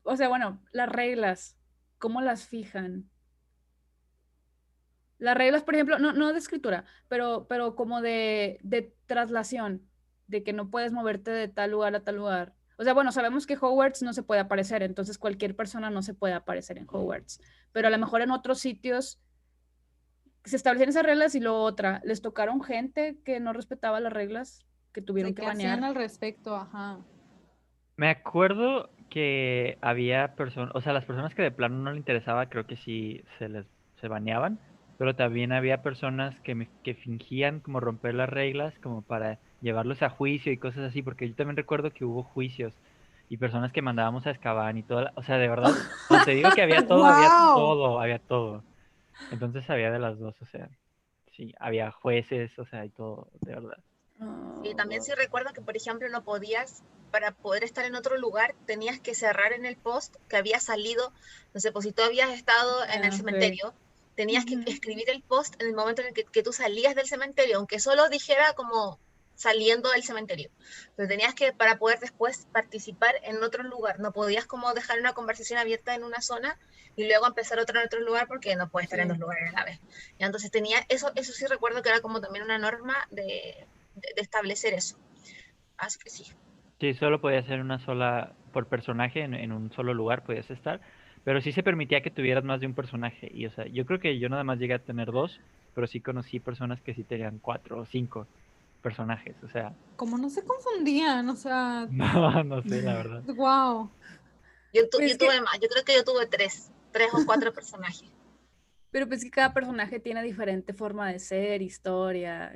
o sea, bueno, las reglas, ¿cómo las fijan? Las reglas, por ejemplo, no de escritura, pero como de traslación, de que no puedes moverte de tal lugar a tal lugar. O sea, bueno, sabemos que Hogwarts no se puede aparecer, entonces cualquier persona no se puede aparecer en Hogwarts, pero a lo mejor en otros sitios se establecen esas reglas y luego otra, les tocaron gente que no respetaba las reglas, que tuvieron ¿De que qué hacían banear. al respecto? Ajá. Me acuerdo que había personas, o sea, las personas que de plano no le interesaba, creo que sí se baneaban, pero también había personas que fingían como romper las reglas como para llevarlos a juicio y cosas así, porque yo también recuerdo que hubo juicios y personas que mandábamos a Azkaban y todo, o sea, de verdad, cuando te digo que había todo, había ¡Wow! todo, había todo. Entonces había de las dos, o sea, sí, había jueces, o sea, y todo, de verdad. Y Oh, también sí recuerdo que, por ejemplo, no podías, para poder estar en otro lugar, tenías que cerrar en el post que había salido, no sé, pues si tú habías estado en el ok. cementerio, tenías que Ujú. escribir el post en el momento en el que tú salías del cementerio, aunque solo dijera como saliendo del cementerio, pero tenías que, para poder después participar en otro lugar, no podías como dejar una conversación abierta en una zona y luego empezar otra en otro lugar porque no puedes estar en dos Sí. lugares a la vez. Y entonces tenía, eso sí recuerdo que era como también una norma de establecer eso. Así que sí. Sí, solo podía ser una sola, por personaje, en un solo lugar podías estar, pero sí se permitía que tuvieras más de un personaje. Y, o sea, yo creo que yo nada más llegué a tener dos, pero sí conocí personas que sí tenían cuatro o cinco personajes. O sea, Como no se confundían, o sea, no, no sé, la verdad. wow. Pues Yo que, tuve más, yo creo que yo tuve tres o cuatro personajes. pero pues que cada personaje tiene diferente forma de ser, historia,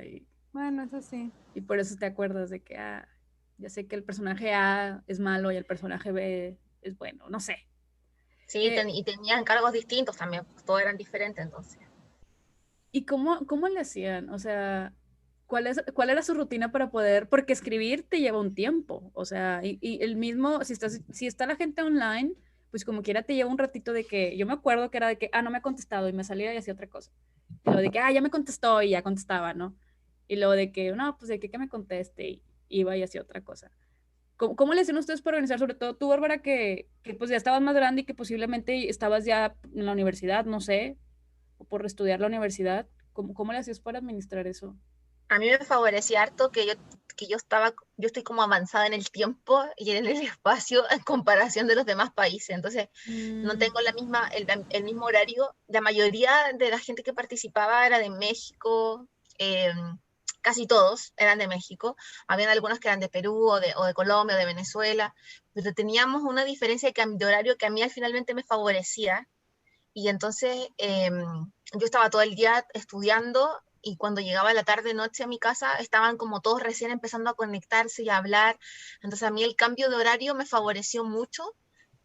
Bueno, eso sí. y por eso te acuerdas de que, ya sé que el personaje A es malo y el personaje B es bueno, no sé. Sí, Eh, y tenían cargos distintos también, pues, todos eran diferentes entonces. ¿Y cómo le hacían? O sea, ¿cuál era su rutina para poder? Porque escribir te lleva un tiempo. O sea, y el mismo, si está la gente online, pues como quiera te lleva un ratito de que, yo me acuerdo que era de que, no me ha contestado y me salía y hacía otra cosa. Y luego de que, ya me contestó y ya contestaba, ¿no? Y luego de que, no, pues de que me conteste y iba y hacía otra cosa. ¿Cómo le hacían ustedes para organizar? Sobre todo tú, Bárbara, que pues ya estabas más grande y que posiblemente estabas ya en la universidad, no sé, o por estudiar la universidad. ¿Cómo le hacías para administrar eso? A mí me favorecía harto yo estoy como avanzada en el tiempo y en el espacio en comparación de los demás países. Entonces, no Mm, tengo el mismo horario. La mayoría de la gente que participaba era de México, eh, casi todos eran de México. Habían algunos que eran de Perú o de Colombia o de Venezuela, pero teníamos una diferencia de horario que a mí finalmente me favorecía. Y entonces yo estaba todo el día estudiando y cuando llegaba la tarde, noche a mi casa, estaban como todos recién empezando a conectarse y a hablar. Entonces a mí el cambio de horario me favoreció mucho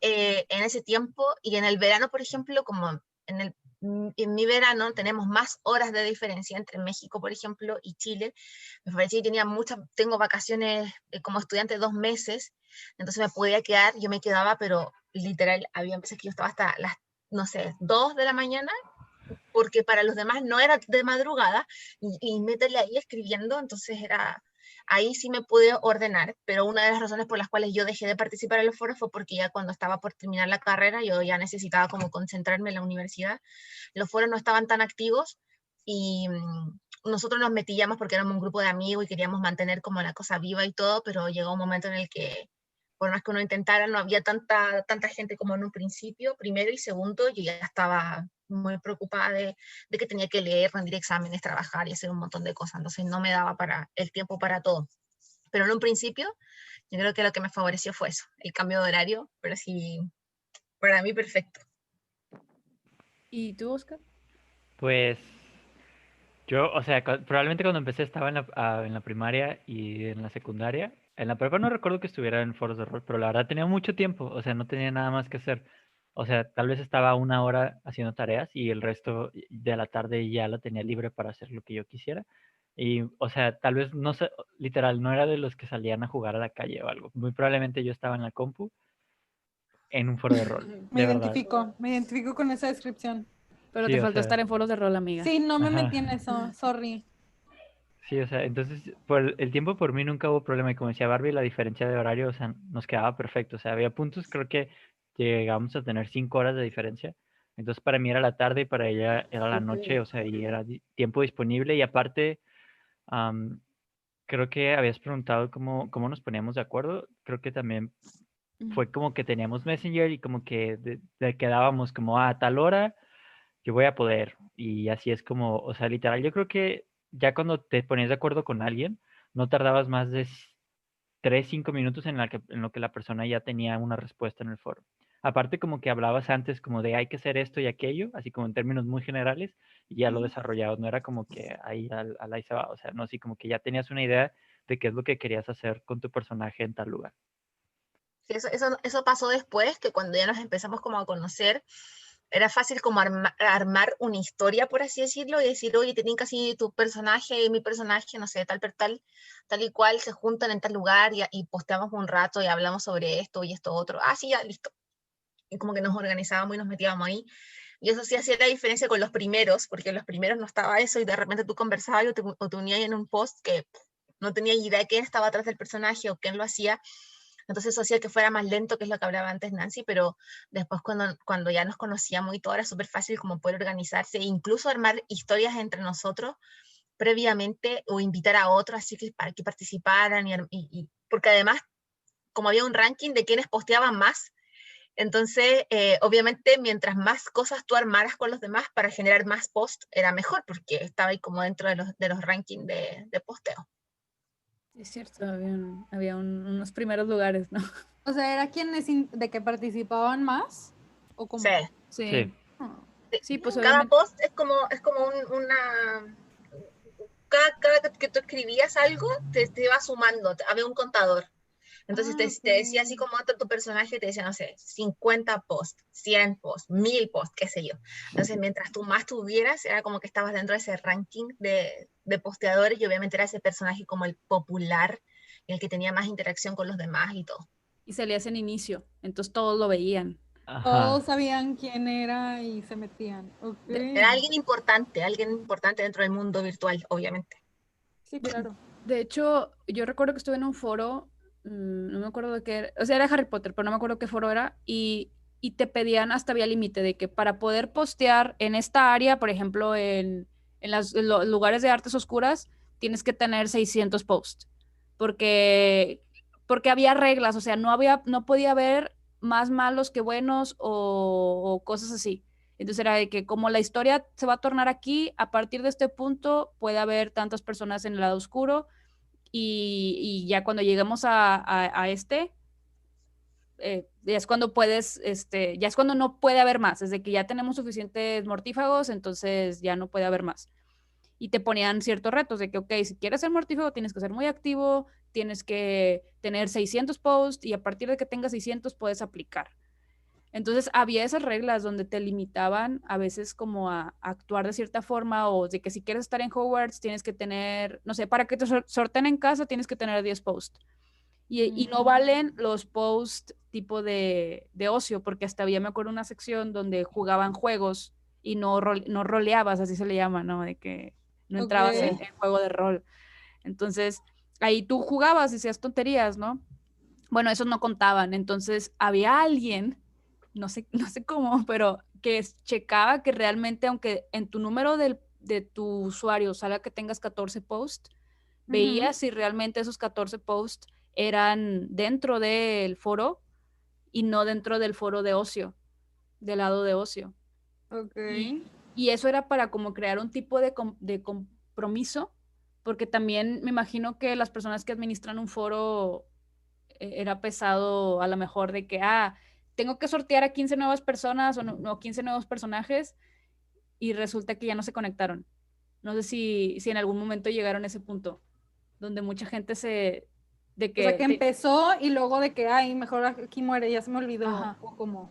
en ese tiempo, y en el verano, por ejemplo, como en mi verano tenemos más horas de diferencia entre México, por ejemplo, y Chile. Me parecía que tengo vacaciones como estudiante 2 meses, entonces me podía quedar, yo me quedaba, pero literal, había veces que yo estaba hasta las, no sé, 2 de la mañana, porque para los demás no era de madrugada, y métele ahí escribiendo, entonces ahí sí me pude ordenar, pero una de las razones por las cuales yo dejé de participar en los foros fue porque ya cuando estaba por terminar la carrera, yo ya necesitaba como concentrarme en la universidad, los foros no estaban tan activos, y nosotros nos metíamos porque éramos un grupo de amigos y queríamos mantener como la cosa viva y todo, pero llegó un momento en el que por más que uno intentara, no había tanta gente como en un principio, primero, y segundo, yo ya estaba muy preocupada de que tenía que leer, rendir exámenes, trabajar y hacer un montón de cosas, entonces no me daba el tiempo para todo. Pero en un principio, yo creo que lo que me favoreció fue eso, el cambio de horario, pero sí, para mí perfecto. ¿Y tú, Oscar? Pues yo, o sea, probablemente cuando empecé estaba en la primaria y en la secundaria. En la prepa no recuerdo que estuviera en foros de rol, pero la verdad tenía mucho tiempo, o sea, no tenía nada más que hacer. O sea, tal vez estaba 1 hora haciendo tareas y el resto de la tarde ya la tenía libre para hacer lo que yo quisiera. Y, o sea, tal vez no sé, literal, no era de los que salían a jugar a la calle o algo. Muy probablemente yo estaba en la compu en un foro de rol, Me de verdad. identifico con esa descripción. Pero Sí, te o faltó estar sea, en foros de rol, amiga. Sí, no me metí en ajá. eso, sorry. Sí, o sea, entonces, por el tiempo por mí nunca hubo problema. Y como decía Barbie, la diferencia de horario, o sea, nos quedaba perfecto. O sea, había puntos, creo que llegamos a tener 5 horas de diferencia. Entonces, para mí era la tarde y para ella era la noche, o sea, y era tiempo disponible. Y aparte, am, creo que habías preguntado cómo nos poníamos de acuerdo. Creo que también fue como que teníamos Messenger y como que quedábamos como a tal hora yo voy a poder. Y así es como, o sea, literal, yo creo que ya cuando te ponías de acuerdo con alguien, no tardabas más de 3, 5 minutos en lo que la persona ya tenía una respuesta en el foro. Aparte como que hablabas antes como de hay que hacer esto y aquello, así como en términos muy generales, y ya lo desarrollabas, no era como que ahí al ahí se va, o sea, no, así como que ya tenías una idea de qué es lo que querías hacer con tu personaje en tal lugar. Sí, eso pasó después, que cuando ya nos empezamos como a conocer, era fácil como armar una historia, por así decirlo, y decir, oye, tenían casi tu personaje y mi personaje, no sé, tal y cual, se juntan en tal lugar y posteamos un rato y hablamos sobre esto y esto otro. Ah, sí, ya, listo. Y como que nos organizábamos y nos metíamos ahí. Y eso sí hacía la diferencia con los primeros, porque en los primeros no estaba eso y de repente tú conversabas o te unías en un post que no tenía idea de quién estaba atrás del personaje o quién lo hacía, entonces eso hacía que fuera más lento, que es lo que hablaba antes Nancy, pero después cuando ya nos conocíamos y todo era súper fácil como poder organizarse e incluso armar historias entre nosotros previamente o invitar a otros así que para que participaran porque además como había un ranking de quienes posteaban más, entonces obviamente mientras más cosas tú armaras con los demás para generar más posts era mejor porque estaba ahí como dentro de los rankings de posteo. Es cierto, había unos primeros lugares, ¿no? O sea, ¿era quienes de que participaban más? ¿O Sí. cómo? Sí, Sí, Ah. sí, pues Cada obviamente. post es como una... Cada que tú escribías algo, te iba sumando, había un contador. Entonces Ah, te decía así ok. como tu personaje, te decía, no sé, 50 posts, 100 posts, 1000 posts, qué sé yo. Entonces, mientras tú más tuvieras, era como que estabas dentro de ese ranking de posteadores y obviamente era ese personaje como el popular, el que tenía más interacción con los demás y todo. Y salías en inicio, entonces todos lo veían. Todos ajá. sabían quién era y se metían. Ok. Era alguien importante dentro del mundo virtual, obviamente. Sí, De, claro. de hecho, yo recuerdo que estuve en un foro, no me acuerdo de qué era, o sea, era Harry Potter, pero no me acuerdo qué foro era, y te pedían hasta había límite de que para poder postear en esta área, por ejemplo, en los lugares de artes oscuras, tienes que tener 600 posts, porque, porque había reglas, o sea, no podía haber más malos que buenos o cosas así. Entonces era de que como la historia se va a tornar aquí, a partir de este punto puede haber tantas personas en el lado oscuro y ya cuando lleguemos a ya es cuando puedes, ya es cuando no puede haber más, desde que ya tenemos suficientes mortífagos, entonces ya no puede haber más. Y te ponían ciertos retos de que, ok, si quieres ser mortífago tienes que ser muy activo, tienes que tener 600 posts y a partir de que tengas 600 puedes aplicar. Entonces había esas reglas donde te limitaban a veces como a actuar de cierta forma, o de que si quieres estar en Hogwarts tienes que tener, no sé, para que te sorteen en casa tienes que tener 10 posts. Y no valen los posts tipo de ocio, porque hasta había, me acuerdo, una sección donde jugaban juegos y no roleabas, así se le llama, ¿no? De que no entrabas Ok. en juego de rol. Entonces, ahí tú jugabas y hacías tonterías, ¿no? Bueno, esos no contaban. Entonces, había alguien, no sé, no sé cómo, pero que checaba que realmente, aunque en tu número de tu usuario salga que tengas 14 posts, veía si realmente esos 14 posts eran dentro del foro y no dentro del foro de ocio, del lado de ocio. Ok. Y eso era para como crear un tipo de compromiso, porque también me imagino que las personas que administran un foro era pesado a lo mejor de que, tengo que sortear a 15 nuevas personas o no 15 nuevos personajes y resulta que ya no se conectaron. No sé si en algún momento llegaron a ese punto, donde mucha gente de O sea, que, que empezó y luego de que, ay, mejor aquí muere, ya se me olvidó. ajá. O como,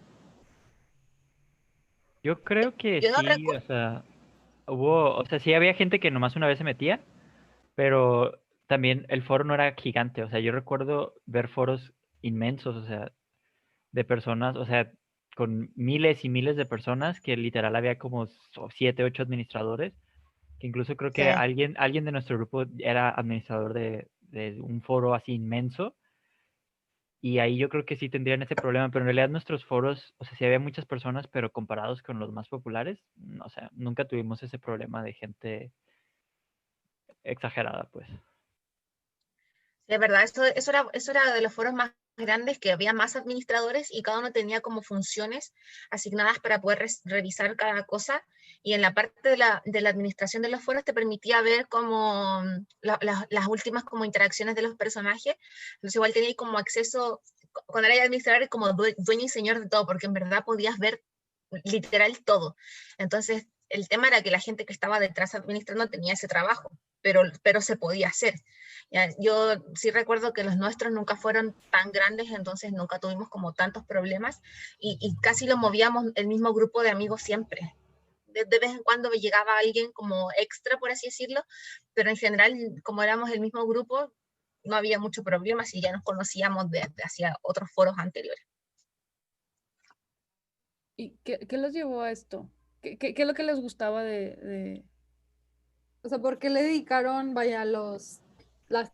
Yo creo que Yo no sí, o recuerdo, sea, o sea, sí había gente que nomás una vez se metía, pero también el foro no era gigante, o sea, yo recuerdo ver foros inmensos, o sea, de personas, o sea, con miles y miles de personas que literal había como 7, 8 administradores, que incluso creo sí. que alguien de nuestro grupo era administrador de un foro así inmenso. Y ahí yo creo que sí tendrían ese problema, pero en realidad nuestros foros, o sea, sí había muchas personas, pero comparados con los más populares, o sea, nunca tuvimos ese problema de gente exagerada, pues. Sí, es verdad, eso era de los foros más grandes, que había más administradores y cada uno tenía como funciones asignadas para poder revisar cada cosa. Y en la parte de la administración de los foros te permitía ver como las últimas como interacciones de los personajes. Entonces igual tenías como acceso, cuando eras administrador, eres como dueño y señor de todo, porque en verdad podías ver literal todo. Entonces el tema era que la gente que estaba detrás administrando tenía ese trabajo, pero se podía hacer. Ya, yo sí recuerdo que los nuestros nunca fueron tan grandes, entonces nunca tuvimos como tantos problemas y casi lo movíamos el mismo grupo de amigos siempre. De vez en cuando me llegaba alguien como extra, por así decirlo, pero en general, como éramos el mismo grupo, no había mucho problema si ya nos conocíamos de hacia otros foros anteriores. ¿Y qué los llevó a esto? ¿Qué es lo que les gustaba o sea, ¿por qué le dedicaron, vaya, las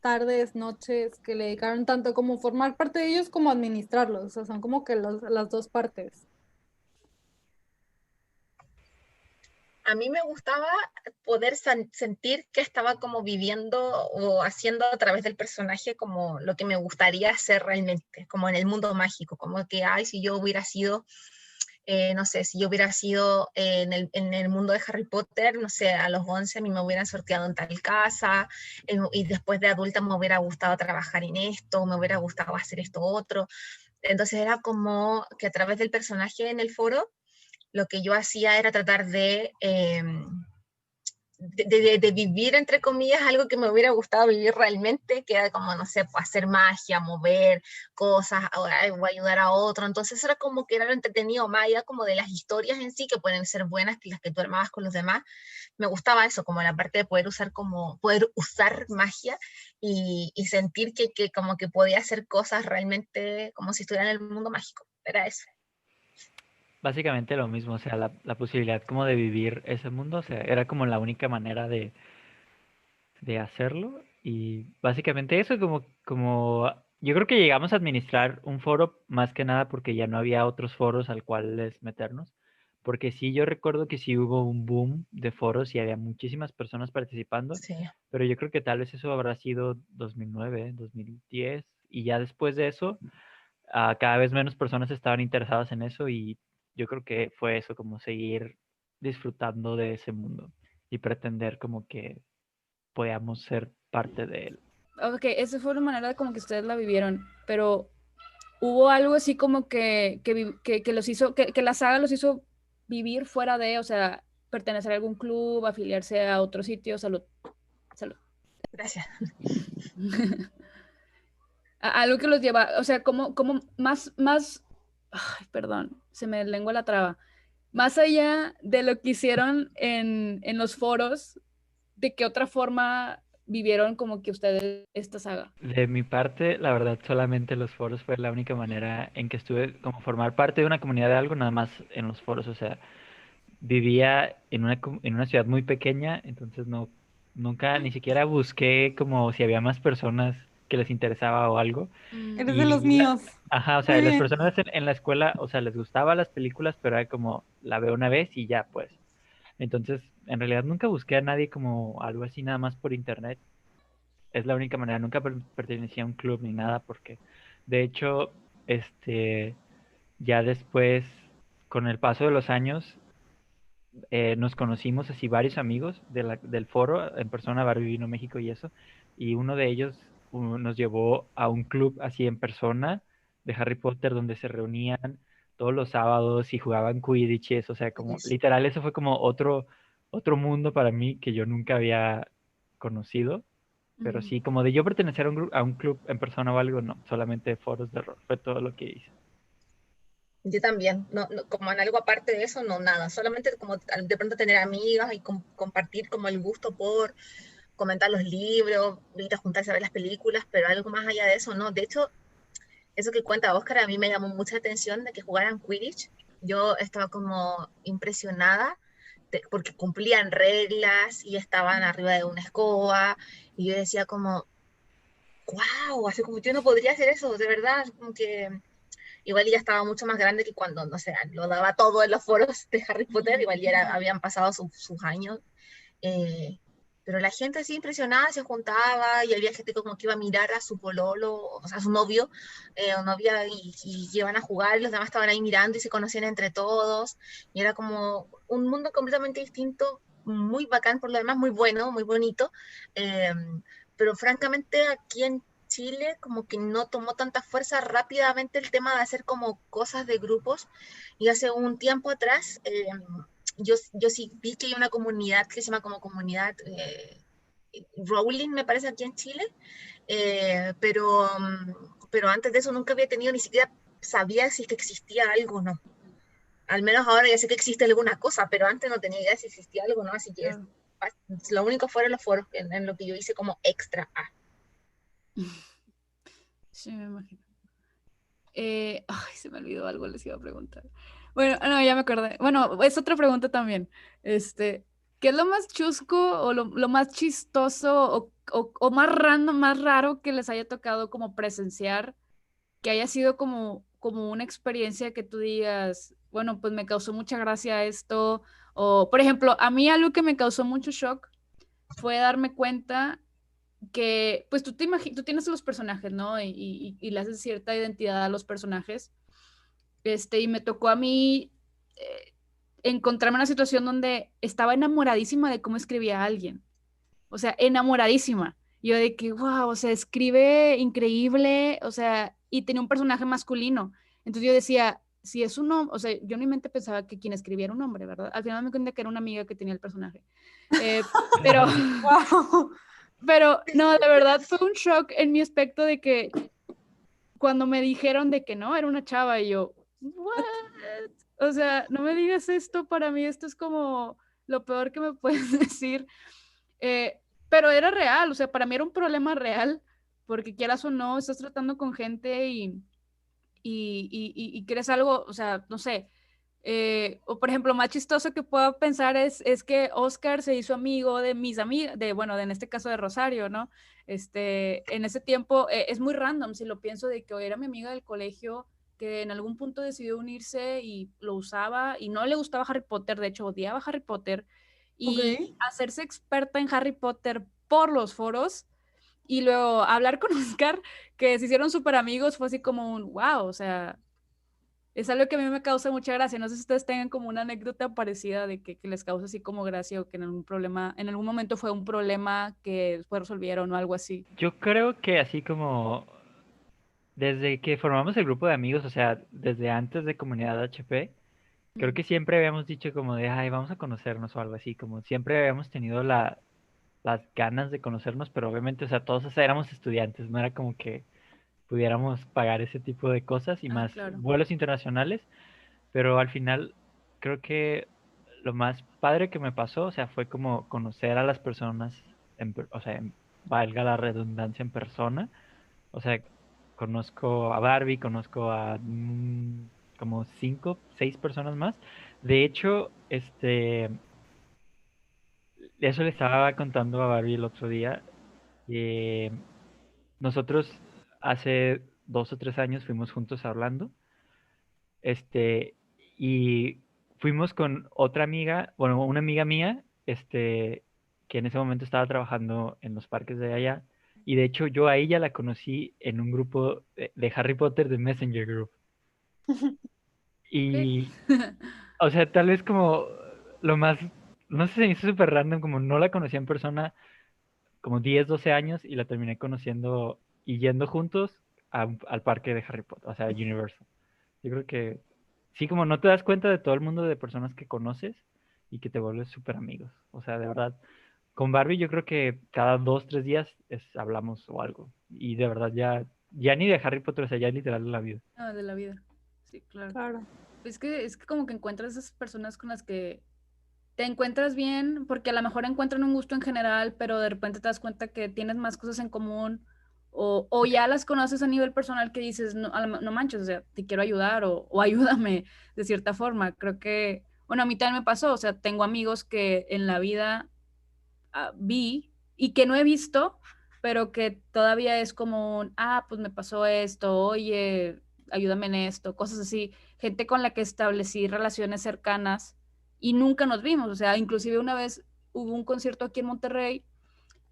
tardes, noches, que le dedicaron tanto como formar parte de ellos como administrarlos? O sea, son como que las dos partes. A mí me gustaba poder sentir que estaba como viviendo o haciendo a través del personaje como lo que me gustaría hacer realmente, como en el mundo mágico, como que, ay, si yo hubiera sido, no sé, si yo hubiera sido en el mundo de Harry Potter, no sé, a los 11 a mí me hubieran sorteado en tal casa, y después de adulta me hubiera gustado trabajar en esto, me hubiera gustado hacer esto otro. Entonces era como que a través del personaje en el foro, lo que yo hacía era tratar de vivir, entre comillas, algo que me hubiera gustado vivir realmente, que era como, no sé, pues, hacer magia, mover cosas o ayudar a otro. Entonces era como que era lo entretenido, más allá como de las historias en sí, que pueden ser buenas, que las que tú armabas con los demás. Me gustaba eso, como la parte de poder usar magia y sentir que como que podía hacer cosas realmente como si estuviera en el mundo mágico. Era eso. Básicamente lo mismo, o sea, la posibilidad como de vivir ese mundo, o sea, era como la única manera de hacerlo. Y básicamente eso, yo creo que llegamos a administrar un foro más que nada porque ya no había otros foros al cuales meternos. Porque sí, yo recuerdo que sí hubo un boom de foros y había muchísimas personas participando, Sí. pero yo creo que tal vez eso habrá sido 2009, 2010, y ya después de eso, cada vez menos personas estaban interesadas en eso y yo creo que fue eso, como seguir disfrutando de ese mundo y pretender como que podamos ser parte de él. Ok, esa fue la manera como que ustedes la vivieron, pero hubo algo así como que los hizo, que la saga los hizo vivir fuera de, o sea, pertenecer a algún club, afiliarse a otro sitio, salud, salud. Gracias. Algo que los lleva, o sea, como ay, perdón, se me lengua la traba. Más allá de lo que hicieron en los foros, ¿de qué otra forma vivieron como que ustedes esta saga? De mi parte, la verdad, solamente los foros fue la única manera en que estuve como formar parte de una comunidad de algo, nada más en los foros. O sea, vivía en una ciudad muy pequeña, entonces nunca ni siquiera busqué como si había más personas que les interesaba o algo. Eres de los Y, míos. ajá, o sea, Muy las bien. personas en la escuela, o sea, les gustaban las películas, pero era como, la veo una vez y ya, pues. Entonces, en realidad nunca busqué a nadie como algo así nada más por internet. Es la única manera, nunca pertenecía a un club ni nada, porque de hecho, este, ya después, con el paso de los años, nos conocimos así varios amigos del foro, en persona, Barbie vino a México y eso, y uno de ellos nos llevó a un club así en persona de Harry Potter donde se reunían todos los sábados y jugaban Quidditch y eso, o sea, como literal eso fue como otro mundo para mí que yo nunca había conocido, pero sí, como de yo pertenecer a a un club en persona o algo, no, solamente foros de rol, fue todo lo que hice. Yo también, como en algo aparte de eso, no nada, solamente como de pronto tener amigas y compartir como el gusto por comentar los libros, ir a juntarse a ver las películas, pero algo más allá de eso, no. De hecho, eso que cuenta Oscar a mí me llamó mucha atención de que jugaran Quidditch. Yo estaba como impresionada porque cumplían reglas y estaban arriba de una escoba y yo decía como, wow, así como yo no podría hacer eso, de verdad, como que igual ya estaba mucho más grande que cuando, no sé, lo daba todo en los foros de Harry Potter, igual ya habían pasado sus años. eh, pero la gente así impresionada se juntaba y había gente como que iba a mirar a su pololo, o sea, a su novio o novia y iban a jugar y los demás estaban ahí mirando y se conocían entre todos. Y era como un mundo completamente distinto, muy bacán por lo demás, muy bueno, muy bonito. eh, pero francamente aquí en Chile como que no tomó tanta fuerza rápidamente el tema de hacer como cosas de grupos y hace un tiempo atrás yo sí vi que hay una comunidad que se llama como comunidad Rowling, me parece, aquí en Chile, pero antes de eso nunca había tenido, ni siquiera sabía si es que existía algo o no. Al menos ahora ya sé que existe alguna cosa, pero antes no tenía idea si existía algo o no, así que Claro. lo único fueron los foros en lo que yo hice como extra. Sí, me imagino. Ay, se me olvidó algo, les iba a preguntar. Bueno, no, ya me acordé. Bueno, es otra pregunta también. ¿Qué es lo más chusco o lo más chistoso o más random, más raro que les haya tocado como presenciar, que haya sido como una experiencia que tú digas, bueno, pues me causó mucha gracia esto? O, por ejemplo, a mí algo que me causó mucho shock fue darme cuenta que, pues tú tienes los personajes, ¿no? Y le haces cierta identidad a los personajes. Y me tocó a mí encontrarme en una situación donde estaba enamoradísima de cómo escribía a alguien. O sea, enamoradísima. Yo de que, wow, o sea, escribe increíble, o sea, y tenía un personaje masculino. Entonces yo decía, si es un hombre, o sea, yo en mi mente pensaba que quien escribía era un hombre, ¿verdad? Al final me cuenta que era una amiga que tenía el personaje. Pero, Wow. pero no, de verdad fue un shock en mi aspecto de que cuando me dijeron de que no, era una chava y yo, ¿what? O sea, no me digas esto, para mí esto es como lo peor que me puedes decir. Eh, pero era real, o sea, para mí era un problema real, porque quieras o no, estás tratando con gente y quieres algo, o sea, no sé. O por ejemplo, más chistoso que puedo pensar es que Oscar se hizo amigo de mis amigas, bueno, en este caso de Rosario, ¿no? En ese tiempo es muy random si lo pienso de que era mi amiga del colegio que en algún punto decidió unirse y lo usaba y no le gustaba Harry Potter, de hecho odiaba Harry Potter Ok. y hacerse experta en Harry Potter por los foros y luego hablar con Oscar, que se hicieron súper amigos, fue así como un wow, o sea, es algo que a mí me causa mucha gracia. No sé si ustedes tengan como una anécdota parecida de que les causa así como gracia o que en algún problema, en algún momento fue un problema que después resolvieron o algo así. Yo creo que así como desde que formamos el grupo de amigos, o sea, desde antes de Comunidad HP, creo Mm. que siempre habíamos dicho como de, ay, vamos a conocernos o algo así, como siempre habíamos tenido las ganas de conocernos, pero obviamente, o sea, todos éramos estudiantes, no era como que pudiéramos pagar ese tipo de cosas y Ah, más claro. vuelos internacionales. pero al final creo que lo más padre que me pasó, o sea, fue como conocer a las personas, o sea, valga la redundancia, en persona. O sea, conozco a Barbie, conozco a como 5, 6 personas más. De hecho, eso le estaba contando a Barbie el otro día. eh, Nosotros hace 2 o 3 años fuimos juntos a Orlando, este, y fuimos con otra amiga, bueno, una amiga mía, que en ese momento estaba trabajando en los parques de allá, y de hecho yo a ella la conocí en un grupo de Harry Potter de Messenger Group. Ok. Y, o sea, tal vez como lo más, no sé, se me hizo súper random, como no la conocía en persona como 10 12 años y la terminé conociendo y yendo juntos al parque de Harry Potter, o sea, a Universal. Yo creo que sí, como no te das cuenta de todo el mundo de personas que conoces y que te vuelves súper amigos. O sea, de verdad, con Barbie yo creo que cada 2, 3 días hablamos o algo. Y de verdad ya ni de Harry Potter, o sea, ya literal de la vida. Ah, de la vida. Sí, claro. Claro. Es que como que encuentras esas personas con las que te encuentras bien, porque a lo mejor encuentran un gusto en general, pero de repente te das cuenta que tienes más cosas en común, o ya las conoces a nivel personal que dices, no, no manches, o sea, te quiero ayudar, o ayúdame de cierta forma. Creo que, bueno, a mí también me pasó, o sea, tengo amigos que en la vida vi y que no he visto, pero que todavía es como pues me pasó esto, oye, ayúdame en esto, cosas así. Gente con la que establecí relaciones cercanas y nunca nos vimos. O sea, inclusive una vez hubo un concierto aquí en Monterrey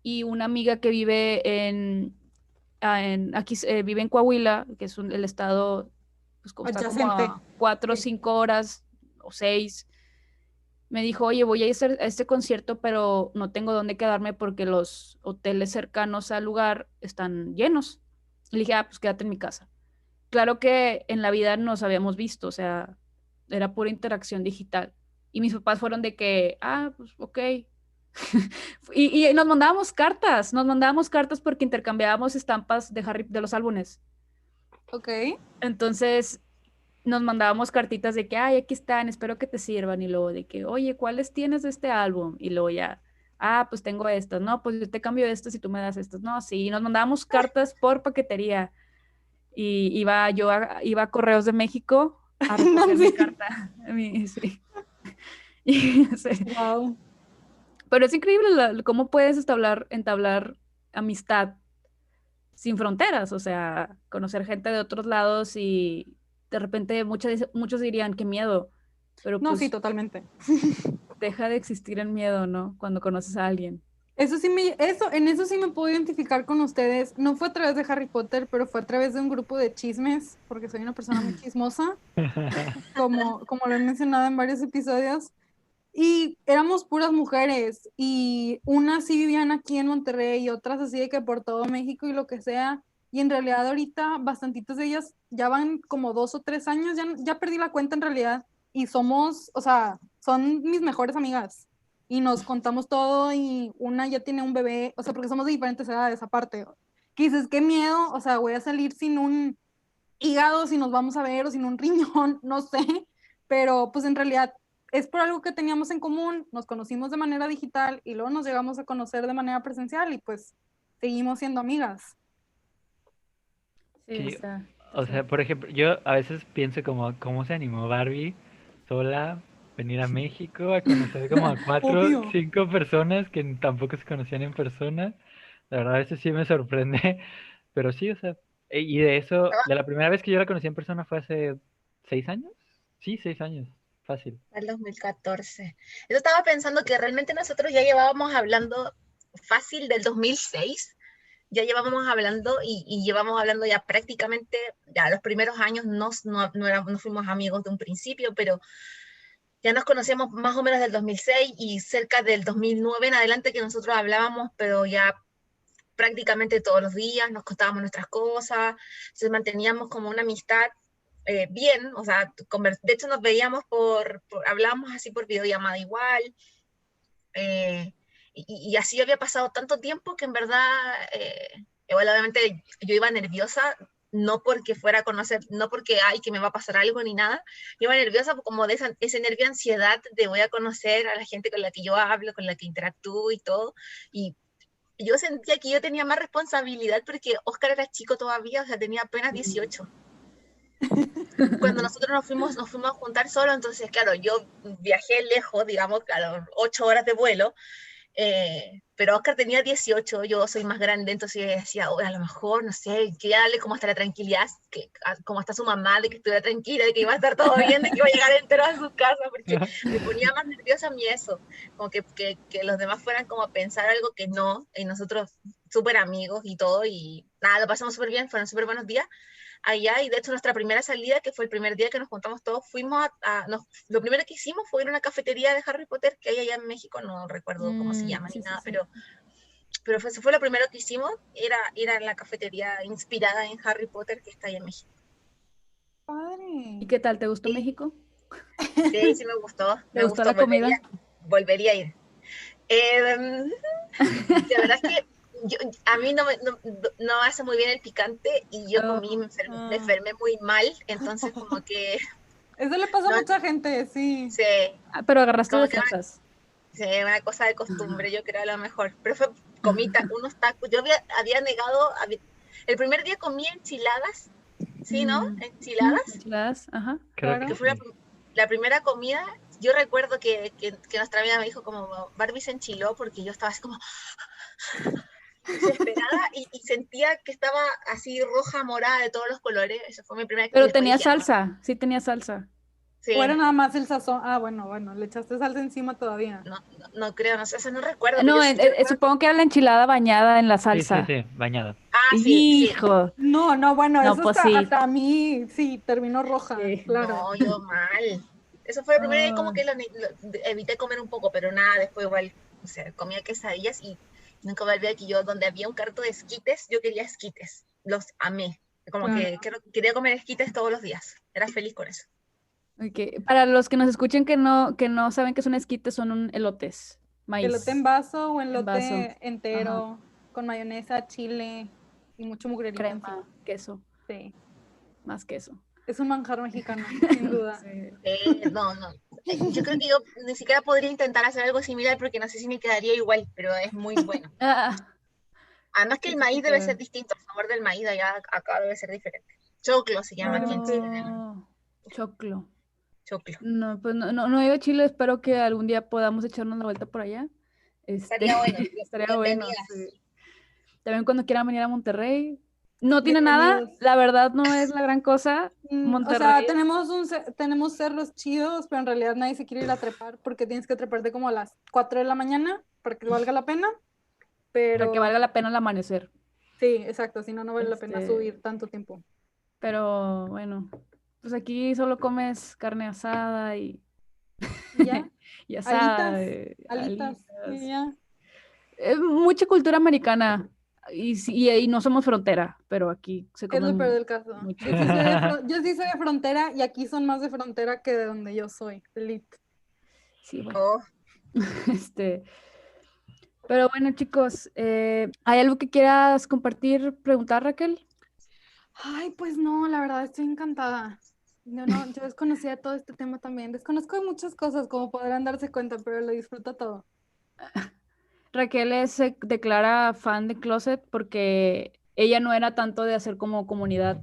y una amiga que vive aquí vive en Coahuila, que es el estado, pues está como Adyacente. a 4 o 5 horas o 6. Me dijo, oye, voy a ir a este concierto, pero no tengo dónde quedarme porque los hoteles cercanos al lugar están llenos. Le dije, pues quédate en mi casa. Claro que en la vida nos habíamos visto, o sea, era pura interacción digital. Y mis papás fueron de que, pues ok. Y nos mandábamos cartas porque intercambiábamos estampas de los álbumes. Ok. Entonces, nos mandábamos cartitas de que, aquí están, espero que te sirvan, y luego de que, oye, ¿cuáles tienes de este álbum? Y luego ya, pues tengo estas, no, pues yo te cambio estas y tú me das estas, no, sí, y nos mandábamos cartas por paquetería, y iba a Correos de México a recoger mi Nancy. carta, sí. Y, sí. Wow. Pero es increíble cómo puedes entablar amistad sin fronteras, o sea, conocer gente de otros lados y de repente muchos dirían, qué miedo, pero No, sí, pues totalmente. deja de existir el miedo, ¿no? Cuando conoces a alguien. En eso sí me puedo identificar con ustedes. No fue a través de Harry Potter, pero fue a través de un grupo de chismes, porque soy una persona muy chismosa, como lo he mencionado en varios episodios. Y éramos puras mujeres, y unas sí vivían aquí en Monterrey y otras así de que por todo México y lo que sea. Y en realidad ahorita bastantitas de ellas ya van como 2 o 3 años, ya perdí la cuenta en realidad. Y somos, o sea, son mis mejores amigas. Y nos contamos todo y una ya tiene un bebé, o sea, porque somos de diferentes edades aparte. Que dices, qué miedo, o sea, voy a salir sin un hígado, si nos vamos a ver, o sin un riñón, no sé, pero pues en realidad es por algo que teníamos en común, nos conocimos de manera digital y luego nos llegamos a conocer de manera presencial y pues seguimos siendo amigas. Sí, Sí, está o sea, feo. por ejemplo, yo a veces pienso como cómo se animó Barbie sola a venir a México a conocer como a cuatro, Obvio. 5 personas que tampoco se conocían en persona. La verdad, a veces sí me sorprende, pero sí, o sea, y de eso, de la primera vez que yo la conocí en persona fue hace 6 años. Sí, 6 años, fácil. El 2014. Yo estaba pensando que realmente nosotros ya llevábamos hablando fácil del 2006, ya llevábamos hablando y llevamos hablando ya prácticamente, ya los primeros años no fuimos amigos de un principio, pero ya nos conocíamos más o menos del 2006 y cerca del 2009 en adelante que nosotros hablábamos, pero ya prácticamente todos los días, nos contábamos nuestras cosas, entonces manteníamos como una amistad bien, o sea, de hecho nos veíamos hablábamos así por videollamada igual, eh, y así había pasado tanto tiempo que en verdad, igual obviamente yo iba nerviosa no porque fuera a conocer, no porque, ay, que me va a pasar algo ni nada. Yo iba nerviosa como de ese nervio de ansiedad de voy a conocer a la gente con la que yo hablo, con la que interactúo y todo. Y yo sentía que yo tenía más responsabilidad porque Oscar era chico todavía, o sea, tenía apenas 18. Cuando nosotros nos fuimos a juntar solo, entonces, claro, yo viajé lejos, digamos, claro, 8 horas de vuelo, pero Oscar tenía 18, yo soy más grande, entonces yo decía, oh, a lo mejor, no sé, quería darle como hasta la tranquilidad, como hasta su mamá, de que estuviera tranquila, de que iba a estar todo bien, de que iba a llegar entero a su casa, porque me ponía más nerviosa a mí eso, como que los demás fueran como a pensar algo que no, y nosotros súper amigos y todo, y nada, lo pasamos súper bien, fueron súper buenos días allá, y de hecho nuestra primera salida, que fue el primer día que nos juntamos todos, fuimos lo primero que hicimos fue ir a una cafetería de Harry Potter que hay allá en México, no recuerdo cómo se llama ni nada, pero eso fue lo primero que hicimos, era ir a la cafetería inspirada en Harry Potter que está allá en México. Padre. ¿Y qué tal? ¿Te gustó Sí. México? Sí, sí me gustó. ¿Te gustó la comida? Volvería a ir. La verdad es que a mí no me hace muy bien el picante y yo comí, me enfermé muy mal, entonces como que... Eso le pasa a no, mucha gente, sí. sí, Pero agarraste como que defensas. sí, una cosa de costumbre, yo creo a lo mejor. Pero comí unos tacos, yo había negado, el primer día comí enchiladas, ¿sí, no? Enchiladas. Enchiladas, ajá. Creo Claro. Que fue la primera comida, yo recuerdo que nuestra amiga me dijo como, Barbie se enchiló porque yo estaba así como desesperada y sentía que estaba así roja, morada, de todos los colores. Esa fue mi primera. Pero tenía salsa, sí tenía salsa. Sí. ¿O era nada más el sazón? Ah, bueno, le echaste salsa encima todavía. No creo, no sé, eso no recuerdo. No, yo recuerdo... supongo que era la enchilada bañada en la salsa. Sí, bañada. Ah, sí. Hijo. No, bueno, No, eso pues hasta a mí, sí, terminó roja, Sí. claro. No, yo mal. Eso fue el primer día como que evité comer un poco, pero nada, después igual, o sea, comía quesadillas y nunca me olvidé que yo, donde había un carto de esquites, yo quería esquites. Los amé. Como que quería comer esquites todos los días. Era feliz con eso. Okay. Para los que nos escuchen que no saben qué son esquites, son elotes, maíz. Elote en vaso o elote vaso. entero, con mayonesa, chile y mucho mugrerito Crema, encima. queso. Sí. Más queso. Es un manjar mexicano, sin duda. Sí. No. Yo creo que yo ni siquiera podría intentar hacer algo similar porque no sé si me quedaría igual, pero es muy bueno. Además que el maíz debe ser distinto, el sabor del maíz allá acá debe ser diferente. Choclo se llama aquí en Chile. Choclo. Choclo. No, pues no he ido a Chile, espero que algún día podamos echarnos la vuelta por allá. Estaría bueno. Estaría bueno. Sí. También cuando quieran venir a Monterrey. No tiene Bienvenidos. nada, la verdad no es la gran cosa. Monterrey. O sea, tenemos cerros chidos, pero en realidad nadie se quiere ir a trepar porque tienes que treparte como a las 4 de la mañana para que valga la pena. Pero para que valga la pena el amanecer. Sí, exacto, si no, no vale la pena subir tanto tiempo. Pero bueno, pues aquí solo comes carne asada y ya. y asada. Alitas. Y ya. Mucha cultura americana y no somos frontera, pero aquí se come. Es lo peor del caso. Mucho. Yo sí soy de frontera y aquí son más de frontera que de donde yo soy, elite. Sí, bueno. Pero bueno, chicos, ¿hay algo que quieras compartir, preguntar, Raquel? Ay, pues no, la verdad estoy encantada. Yo desconocía todo este tema también. Desconozco muchas cosas, como podrán darse cuenta, pero lo disfruto todo. Raquel se declara fan de Closet porque ella no era tanto de hacer como comunidad.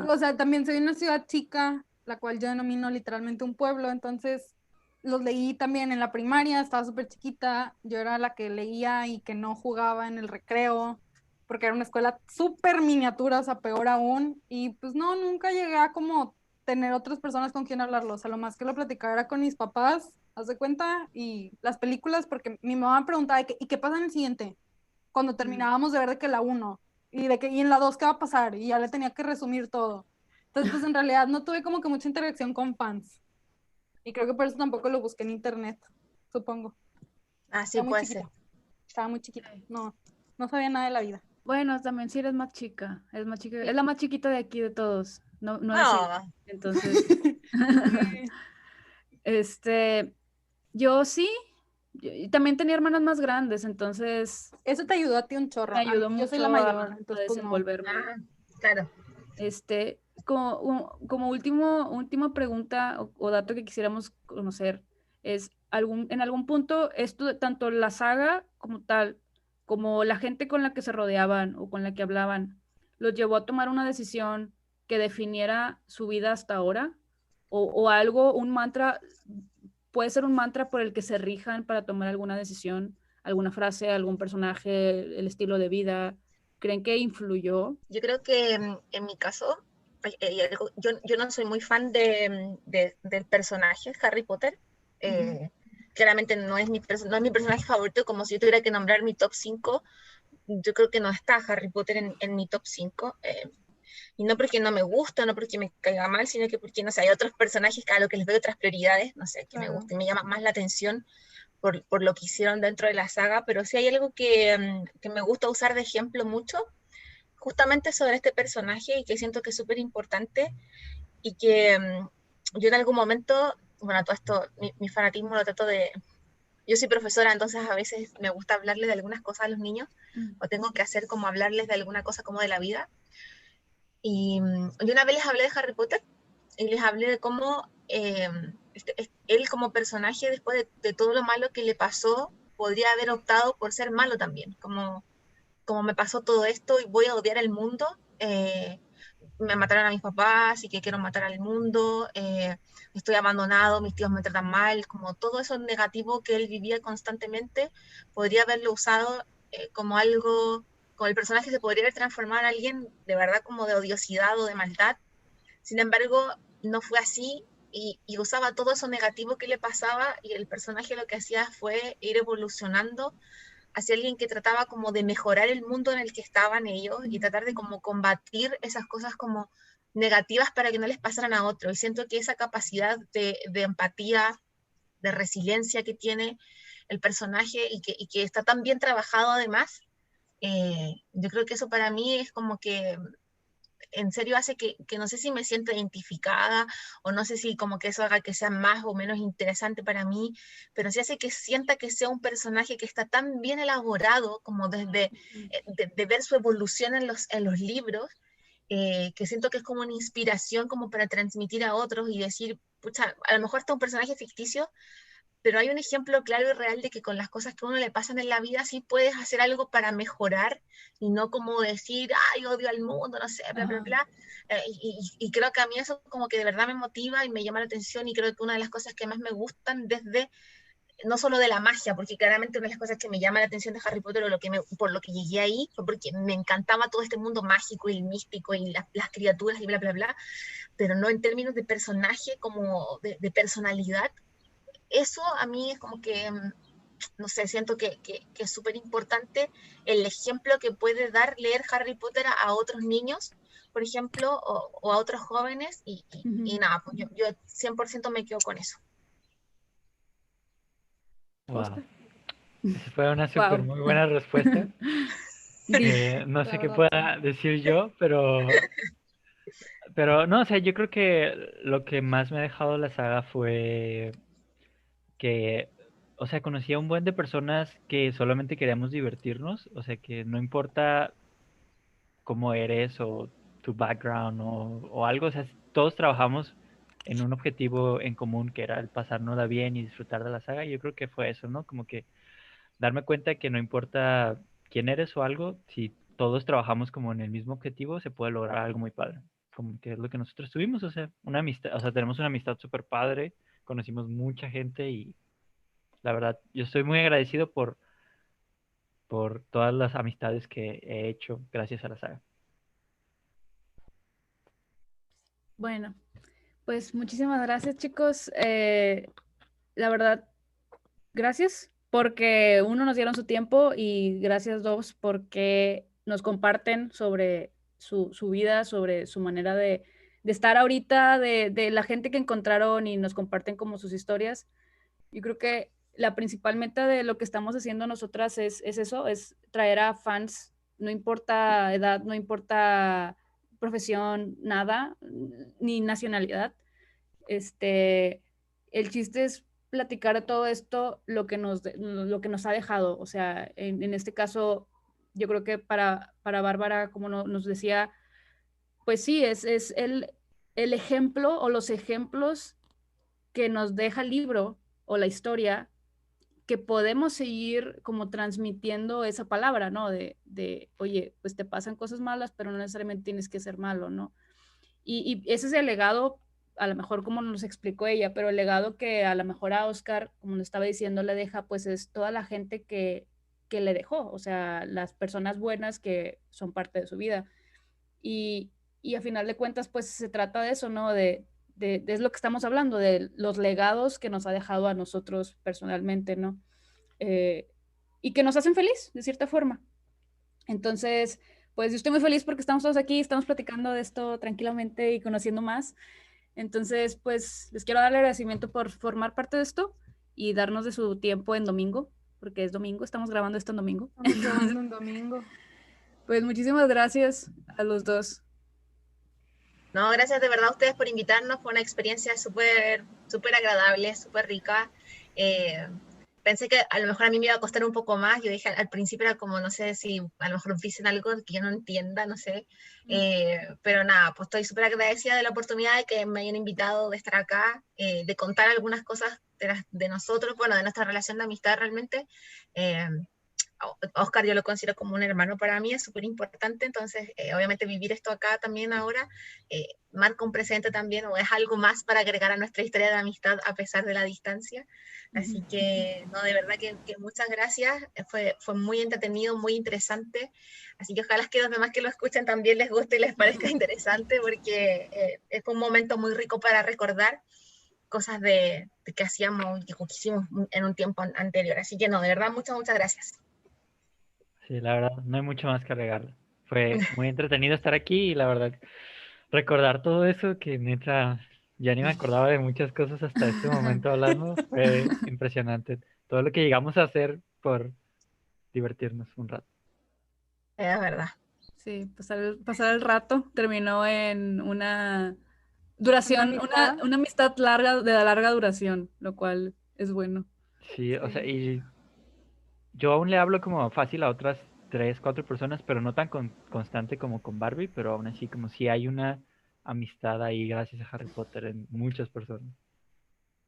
O sea, también soy una ciudad chica, la cual yo denomino literalmente un pueblo, entonces los leí también en la primaria, estaba súper chiquita, yo era la que leía y que no jugaba en el recreo, porque era una escuela súper miniatura, o sea, peor aún, y pues no, nunca llegué a como tener otras personas con quien hablarlo, o sea, lo más que lo platicaba era con mis papás, haz de cuenta, y las películas, porque mi mamá me preguntaba, ¿y qué pasa en el siguiente? Cuando terminábamos de ver de que la 1, y en la 2 qué va a pasar, y ya le tenía que resumir todo. Entonces, pues en realidad no tuve como que mucha interacción con fans. Y creo que por eso tampoco lo busqué en internet, supongo. Ah, sí, puede ser. Estaba muy chiquita. No sabía nada de la vida. Bueno, también sí eres más chica. Es más chica. Es la más chiquita de aquí de todos. No. Entonces. Yo sí. Yo también tenía hermanas más grandes, entonces. Eso te ayudó a ti un chorro. Me ayudó mucho yo soy la mayor, entonces a desenvolverme. Claro. Como última pregunta o dato que quisiéramos conocer es, en algún punto, esto, tanto la saga como tal, como la gente con la que se rodeaban o con la que hablaban, los llevó a tomar una decisión que definiera su vida hasta ahora, o algo, un mantra, puede ser un mantra por el que se rijan para tomar alguna decisión, alguna frase, algún personaje, el estilo de vida. ¿Creen que influyó? Yo creo que en mi caso, yo no soy muy fan del personaje Harry Potter. Eh, Claramente no es no es mi personaje favorito, como si yo tuviera que nombrar mi top 5. Yo creo que no está Harry Potter en mi top 5. Y no porque no me gusta, no porque me caiga mal, sino que porque, no sé, hay otros personajes a los que les doy otras prioridades, no sé, que me gusta y me llama más la atención por lo que hicieron dentro de la saga, pero sí hay algo que me gusta usar de ejemplo mucho, justamente sobre este personaje y que siento que es súper importante y que yo en algún momento, bueno, todo esto, mi fanatismo lo trato de... Yo soy profesora, entonces a veces me gusta hablarles de algunas cosas a los niños, o tengo que hacer como hablarles de alguna cosa como de la vida. Y yo una vez les hablé de Harry Potter y les hablé de cómo él como personaje, después de todo lo malo que le pasó, podría haber optado por ser malo también, como me pasó todo esto y voy a odiar el mundo. Me mataron a mis papás y que quiero matar al mundo, estoy abandonado, mis tíos me tratan mal, como todo eso negativo que él vivía constantemente, podría haberlo usado como algo, como el personaje se podría haber transformado en alguien de verdad como de odiosidad o de maldad. Sin embargo, no fue así y usaba todo eso negativo que le pasaba y el personaje lo que hacía fue ir evolucionando hacia alguien que trataba como de mejorar el mundo en el que estaban ellos y tratar de como combatir esas cosas como negativas para que no les pasaran a otros. Y siento que esa capacidad de empatía, de resiliencia que tiene el personaje y que está tan bien trabajado además, yo creo que eso para mí es como que en serio hace que no sé si me siento identificada o no sé si como que eso haga que sea más o menos interesante para mí, pero sí hace que sienta que sea un personaje que está tan bien elaborado como desde de ver su evolución en los libros, que siento que es como una inspiración como para transmitir a otros y decir, pucha, a lo mejor está un personaje ficticio, pero hay un ejemplo claro y real de que con las cosas que a uno le pasan en la vida sí puedes hacer algo para mejorar y no como decir, ay, odio al mundo, no sé, bla, bla, bla. Y creo que a mí eso como que de verdad me motiva y me llama la atención y creo que una de las cosas que más me gustan desde, no solo de la magia, porque claramente una de las cosas que me llama la atención de Harry Potter o por lo que llegué ahí fue porque me encantaba todo este mundo mágico y místico y las criaturas y bla, bla, bla, pero no en términos de personaje, como de personalidad. Eso a mí es como que, no sé, siento que es súper importante el ejemplo que puede dar leer Harry Potter a otros niños, por ejemplo, o a otros jóvenes, y nada, pues yo 100% me quedo con eso. Wow. Esa fue una súper Wow. muy buena respuesta. No sé qué pueda decir yo, pero no, o sea, yo creo que lo que más me ha dejado la saga fue que, o sea, conocí a un buen de personas que solamente queríamos divertirnos, o sea, que no importa cómo eres o tu background o algo, o sea, todos trabajamos en un objetivo en común que era el pasárnosla bien y disfrutar de la saga. Y yo creo que fue eso, ¿no? Como que darme cuenta que no importa quién eres o algo, si todos trabajamos como en el mismo objetivo, se puede lograr algo muy padre. Como que es lo que nosotros tuvimos, o sea, una amistad, o sea, tenemos una amistad súper padre, conocimos mucha gente y la verdad, yo estoy muy agradecido por todas las amistades que he hecho gracias a la saga. Bueno, pues muchísimas gracias, chicos. La verdad, gracias porque uno nos dieron su tiempo y gracias dos porque nos comparten sobre su vida, sobre su manera de estar ahorita, de la gente que encontraron y nos comparten como sus historias. Yo creo que la principal meta de lo que estamos haciendo nosotras es eso, es traer a fans, no importa edad, no importa profesión, nada, ni nacionalidad. El chiste es platicar todo esto, lo que nos ha dejado. O sea, en este caso, yo creo que para Bárbara, como nos decía, pues sí, es el ejemplo o los ejemplos que nos deja el libro o la historia, que podemos seguir como transmitiendo esa palabra, ¿no? Oye, pues te pasan cosas malas, pero no necesariamente tienes que ser malo, ¿no? Y ese es el legado, a lo mejor como nos explicó ella, pero el legado que a lo mejor a Oscar, como nos estaba diciendo, le deja, pues es toda la gente que le dejó, o sea, las personas buenas que son parte de su vida. Y, y a final de cuentas, pues se trata de eso, ¿no? Es lo que estamos hablando, de los legados que nos ha dejado a nosotros personalmente, ¿no? Eh, y que nos hacen feliz, de cierta forma. Entonces, pues yo estoy muy feliz porque estamos todos aquí, estamos platicando de esto tranquilamente y conociendo más. Entonces, pues les quiero dar el agradecimiento por formar parte de esto y darnos de su tiempo en domingo, porque es domingo, estamos grabando esto en domingo. Estamos grabando un domingo. Pues muchísimas gracias a los dos. No, gracias de verdad a ustedes por invitarnos, fue una experiencia súper súper agradable, súper rica. Pensé que a lo mejor a mí me iba a costar un poco más, yo dije al principio era como, no sé si a lo mejor dicen algo que yo no entienda, no sé, pero nada, pues estoy súper agradecida de la oportunidad de que me hayan invitado, de estar acá, de contar algunas cosas de nosotros, bueno, de nuestra relación de amistad realmente. Eh, Oscar yo lo considero como un hermano para mí, es súper importante, entonces obviamente vivir esto acá también ahora marca un presente también o es algo más para agregar a nuestra historia de amistad a pesar de la distancia, así que no, de verdad que muchas gracias, fue muy entretenido, muy interesante, así que ojalá que los demás que lo escuchen también les guste y les parezca interesante porque es un momento muy rico para recordar cosas de que hacíamos y que hicimos en un tiempo anterior, así que no, de verdad muchas gracias. Sí, la verdad, no hay mucho más que agregar. Fue muy entretenido estar aquí y la verdad, recordar todo eso que neta, ya ni me acordaba de muchas cosas hasta este momento hablando, fue impresionante. Todo lo que llegamos a hacer por divertirnos un rato. Es verdad. Sí, pasar el rato terminó en una duración, una amistad larga, de larga duración, lo cual es bueno. Sí, o sea, y yo aún le hablo como fácil a otras 3, 4 personas, pero no tan constante como con Barbie, pero aún así como si hay una amistad ahí gracias a Harry Potter en muchas personas.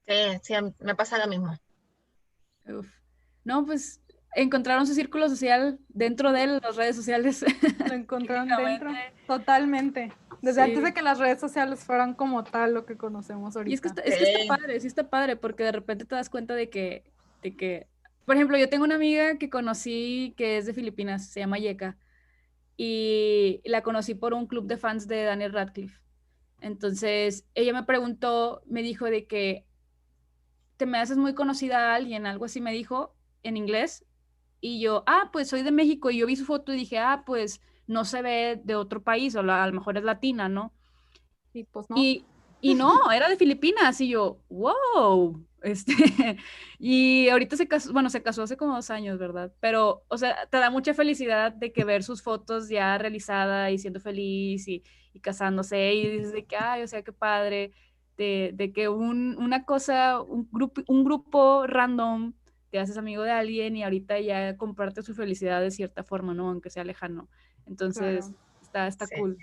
Sí, sí, me pasa lo mismo. Uf. No, pues encontraron su círculo social dentro de las redes sociales. Lo encontraron dentro, totalmente. Desde Sí. antes de que las redes sociales fueran como tal lo que conocemos ahorita. Y es que está padre, sí está padre, porque de repente te das cuenta de que, por ejemplo, yo tengo una amiga que conocí que es de Filipinas, se llama Yeka, y la conocí por un club de fans de Daniel Radcliffe. Entonces, ella me preguntó, me dijo de que te me haces muy conocida a alguien, algo así me dijo en inglés, y yo, pues soy de México, y yo vi su foto y dije, pues no se ve de otro país, o a lo mejor es latina, ¿no? Y pues no. Y no, era de Filipinas, y yo, wow, y ahorita se casó, bueno, se casó hace como 2 años, ¿verdad? Pero, o sea, te da mucha felicidad de que ver sus fotos ya realizada y siendo feliz y casándose, y dices de que, o sea, qué padre, de que una cosa, un grupo random, te haces amigo de alguien y ahorita ya comparte su felicidad de cierta forma, ¿no? Aunque sea lejano. Entonces, Claro. está Sí. cool.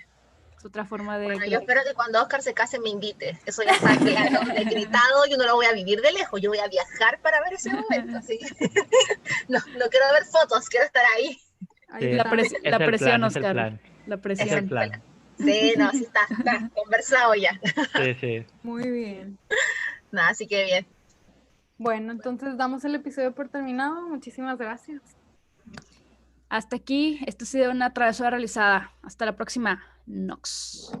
Es otra forma de... Bueno, yo espero que cuando Oscar se case me invite. Eso ya está claro, decretado. Yo no lo voy a vivir de lejos. Yo voy a viajar para ver ese momento. Así que no quiero ver fotos, quiero estar ahí. Sí, La presión, es el Oscar. plan. La Es presión. el plan. Sí, no, sí está conversado ya. Sí, sí. Muy bien. Nada, así que bien. Bueno, entonces damos el episodio por terminado. Muchísimas gracias. Hasta aquí, esto ha sido una travesura realizada. Hasta la próxima. Nox.